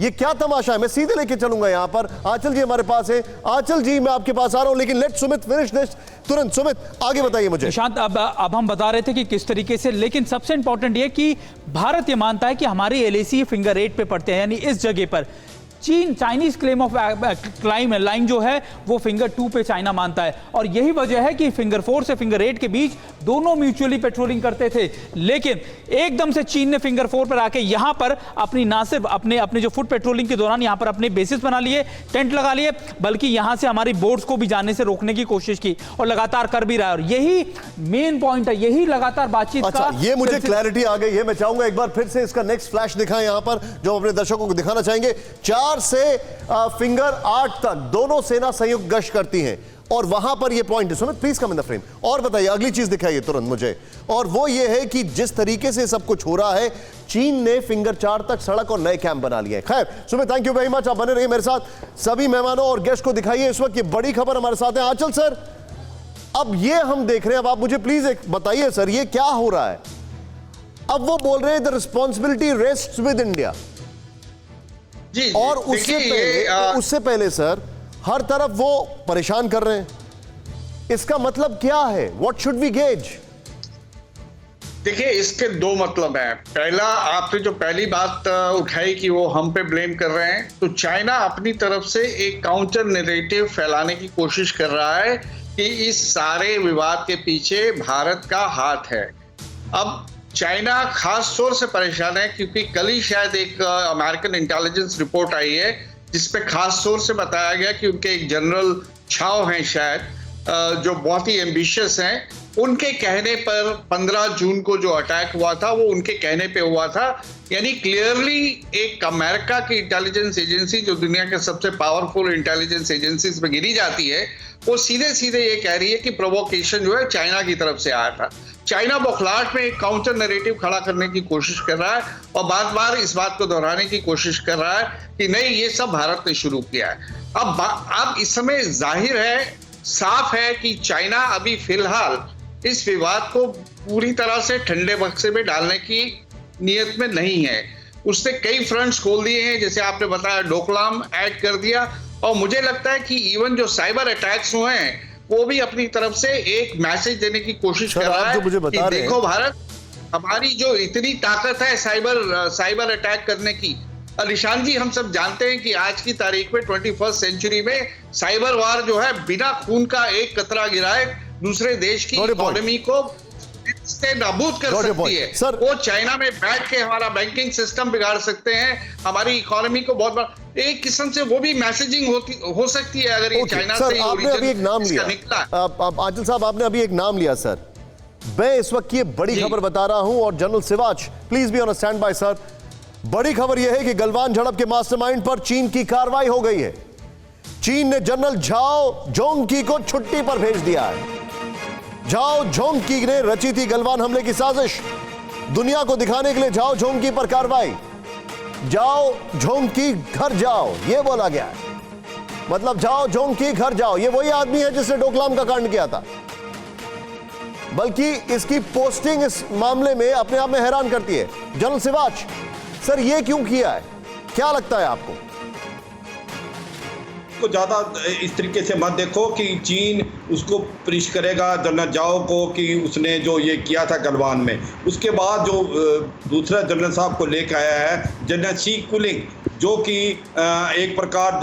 ये क्या तमाशा है, मैं सीधे लेके चलूंगा यहां पर। आंचल जी हमारे पास है। आंचल जी, मैं आपके पास आ रहा हूं, लेकिन लेट सुमित फिनिश दिस तुरंत। सुमित, आगे बताइए मुझे। निशांत, अब हम बता रहे थे कि किस तरीके से, लेकिन सबसे इंपॉर्टेंट ये कि भारत ये मानता है कि हमारी एलएसी फिंगर 8 पे पड़ते हैं, यानी इस जगह पर। Chinese claim of climb line जो है वो फिंगर 2 पे चाइना मानता है, और यही वजह है कि फिंगर 4 से फिंगर 8 के बीच दोनों म्यूचुअली पेट्रोलिंग करते थे, लेकिन एकदम से चीन ने फिंगर 4 पर आके यहां पर अपनी ना सिर्फ अपने जो फुट पेट्रोलिंग के दौरान यहां पर अपने बेसिस बना लिए, टेंट लगा लिए, बल्कि यहां से हमारी बोट्स को भी जाने से रोकने की कोशिश की, और लगातार कर भी रहा है। और यही मेन पॉइंट है, यही लगातार बातचीत का। ये मुझे क्लैरिटी आ गई है। मैं चाहूंगा एक बार फिर से इसका नेक्स्ट फ्लैश दिखाएं यहां पर, जो अपने दर्शकों को दिखाना चाहेंगे। 4 से फिंगर 8 तक दोनों सेना संयुक्त गश्त करती हैं, और वहां पर ये पॉइंट है। Sumit please come in the frame. और बताइए, अगली चीज दिखाइए तुरंत मुझे, और वो ये है कि जिस तरीके से सब कुछ हो रहा है, चीन ने फिंगर 4 तक सड़क और नए कैंप बना लिए। खैर Sumit, thank you very much. आप बने रहिए मेरे साथ। सभी मेहमानों और गेस्ट को दिखाइए इस वक्त ये बड़ी खबर हमारे साथ है। आंचल सर, अब ये हम देख रहे हैं, अब आप मुझे प्लीज एक बताइए सर, ये क्या हो रहा है? अब वो बोल रहे हैं the responsibility rests with India, और उससे पहले सर हर तरफ वो परेशान कर रहे हैं। इसका मतलब क्या है? What should we gauge? देखिए, इसके 2 मतलब हैं। पहला, आपने जो पहली बात उठाई कि वो हम पे ब्लेम कर रहे हैं, तो चाइना अपनी तरफ से एक काउंटर नैरेटिव फैलाने की कोशिश कर रहा है कि इस सारे विवाद के पीछे भारत का हाथ है। अब चाइना खास तौर से परेशान है क्योंकि कल ही शायद एक अमेरिकन इंटेलिजेंस रिपोर्ट आई है जिसपे खास तौर से बताया गया कि उनके एक जनरल छाव हैं शायद, जो बहुत ही एम्बिशियस हैं, उनके कहने पर 15 जून को जो अटैक हुआ था वो उनके कहने पे हुआ था। यानी क्लियरली एक अमेरिका की इंटेलिजेंस एजेंसी, जो दुनिया के सबसे पावरफुल इंटेलिजेंस एजेंसीज में गिनी जाती है, वो सीधे सीधे ये कह रही है कि प्रोवोकेशन जो है चाइना की तरफ से आया था। चाइना बौखलाहट में एक काउंटर नैरेटिव खड़ा करने की कोशिश कर रहा है और बार बार इस बात को दोहराने की कोशिश कर रहा है कि नहीं, ये सब भारत ने शुरू किया है। अब इस समय जाहिर है, साफ है कि चाइना अभी फिलहाल इस विवाद को पूरी तरह से ठंडे बक्से में डालने की नियत में नहीं है। उसने कई फ्रंट्स खोल दिए हैं, जैसे आपने बताया डोकलाम ऐड कर दिया, और मुझे लगता है कि इवन जो साइबर अटैक्स हुए हैं वो भी अपनी तरफ से एक मैसेज देने की कोशिश कर रहा है कि देखो भारत, हमारी जो इतनी ताकत है साइबर अटैक करने की। निशांत जी, हम सब जानते हैं कि आज की तारीख में 21st सेंचुरी में साइबर वार जो है बिना खून का एक कतरा गिराए दूसरे देश की इकोनॉमी को से नाबूद कर सकती है। वो चाइना में बैठ के हमारा बैंकिंग सिस्टम बिगाड़ सकते हैं, हमारी इकोनॉमी को बहुत बड़ा एक किस्म से वो भी मैसेजिंग हो सकती है अगर ये चाइना से आपने अभी एक नाम लिया, आंचल साहब आपने अभी एक नाम लिया सर। मैं इस वक्त ये बड़ी खबर बता रहा हूं, और general Siwach please be on stand by sir. बड़ी खबर यह है कि गलवान झड़प के मास्टरमाइंड पर चीन की कार्रवाई हो गई है। चीन ने जनरल झाओ झोंगकी को छुट्टी पर भेज दिया है। झाओ झोंगकी ने रची थी गलवान हमले की साजिश, दुनिया को दिखाने के लिए झाओ झोंगकी पर कार्रवाई। जाओ झोंगकी घर जाओ, यह बोला गया है। मतलब जाओ झोंगकी घर जाओ, ये वही आदमी है जिसने डोकलाम का कांड किया था। बल्कि इसकी पोस्टिंग इस मामले में अपने आप में हैरान करती है। जनरल सिवाच, सर ये क्यों किया है, क्या लगता है आपको? को ज्यादा इस तरीके से मत देखो कि चीन उसको पेश करेगा जनरल जाओ को कि उसने जो ये किया था गलवान में। उसके बाद जो दूसरा जनरल साहब को लेकर आया है जनरल शी कुलिंग, जो कि एक प्रकार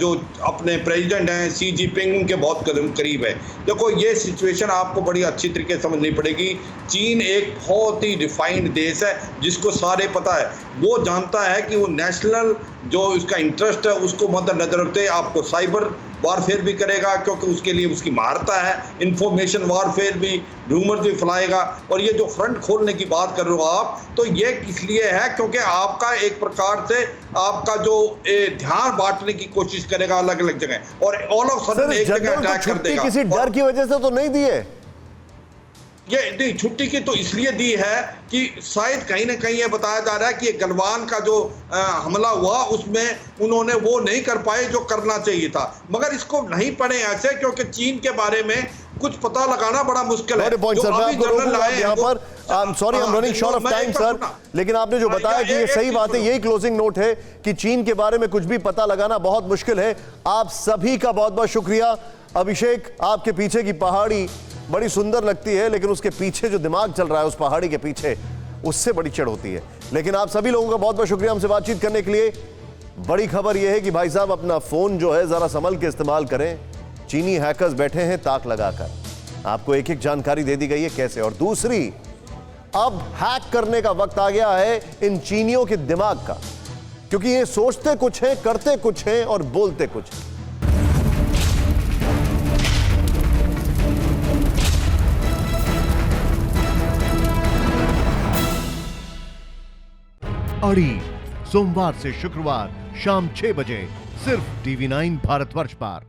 जो अपने प्रेसिडेंट हैं सी जिनपिंग उनके बहुत करीब है। देखो ये सिचुएशन आपको बड़ी अच्छी तरीके से समझनी पड़ेगी। चीन एक बहुत ही रिफाइंड देश है जिसको सारे पता है, वो जानता है कि वो नेशनल जो उसका इंटरेस्ट है उसको मद्देनजर रखते आपको साइबर वारफेयर भी करेगा, क्योंकि उसके लिए उसकी महारता है, इंफॉर्मेशन वारफेयर भी, रूमर्स भी फैलाएगा। और ये जो फ्रंट खोलने की बात कर रहे हो आप, तो ये इसलिए है क्योंकि आपका एक प्रकार से आपका जो ध्यान बांटने की कोशिश करेगा अलग अलग जगह, और ऑल ऑफ सडन एक जगह अटैक कर देगा। किसी डर की वजह से तो नहीं दी है ये नहीं, छुट्टी की तो इसलिए दी है कि शायद कहीं ना कहीं ये बताया जा रहा है कि गलवान का जो हमला हुआ उसमें उन्होंने वो नहीं कर पाए जो करना चाहिए था। मगर इसको नहीं पढ़े ऐसे, क्योंकि चीन के बारे में कुछ पता लगाना बड़ा मुश्किल है। लेकिन आपने जो बताया कि ये सही बात है, यही क्लोजिंग नोट है कि चीन के बारे में कुछ भी पता लगाना बहुत मुश्किल है। आप सभी का बहुत बहुत शुक्रिया। अभिषेक, आपके पीछे की पहाड़ी बड़ी सुंदर लगती है, लेकिन उसके पीछे जो दिमाग चल रहा है उस पहाड़ी के पीछे, उससे बड़ी चिढ़ होती है। लेकिन आप सभी लोगों का बहुत बहुत शुक्रिया हमसे बातचीत करने के लिए। बड़ी खबर यह है कि भाई साहब अपना फोन जो है जरा संभल के इस्तेमाल करें। चीनी हैकर्स बैठे हैं ताक लगाकर, आपको एक एक जानकारी दे दी गई है कैसे। और दूसरी, अब हैक करने का वक्त आ गया है इन चीनियों के दिमाग का, क्योंकि ये सोचते कुछ हैं, करते कुछ हैं और बोलते कुछ हैं। अड़ी सोमवार से शुक्रवार शाम 6 बजे सिर्फ TV9 भारतवर्ष पर।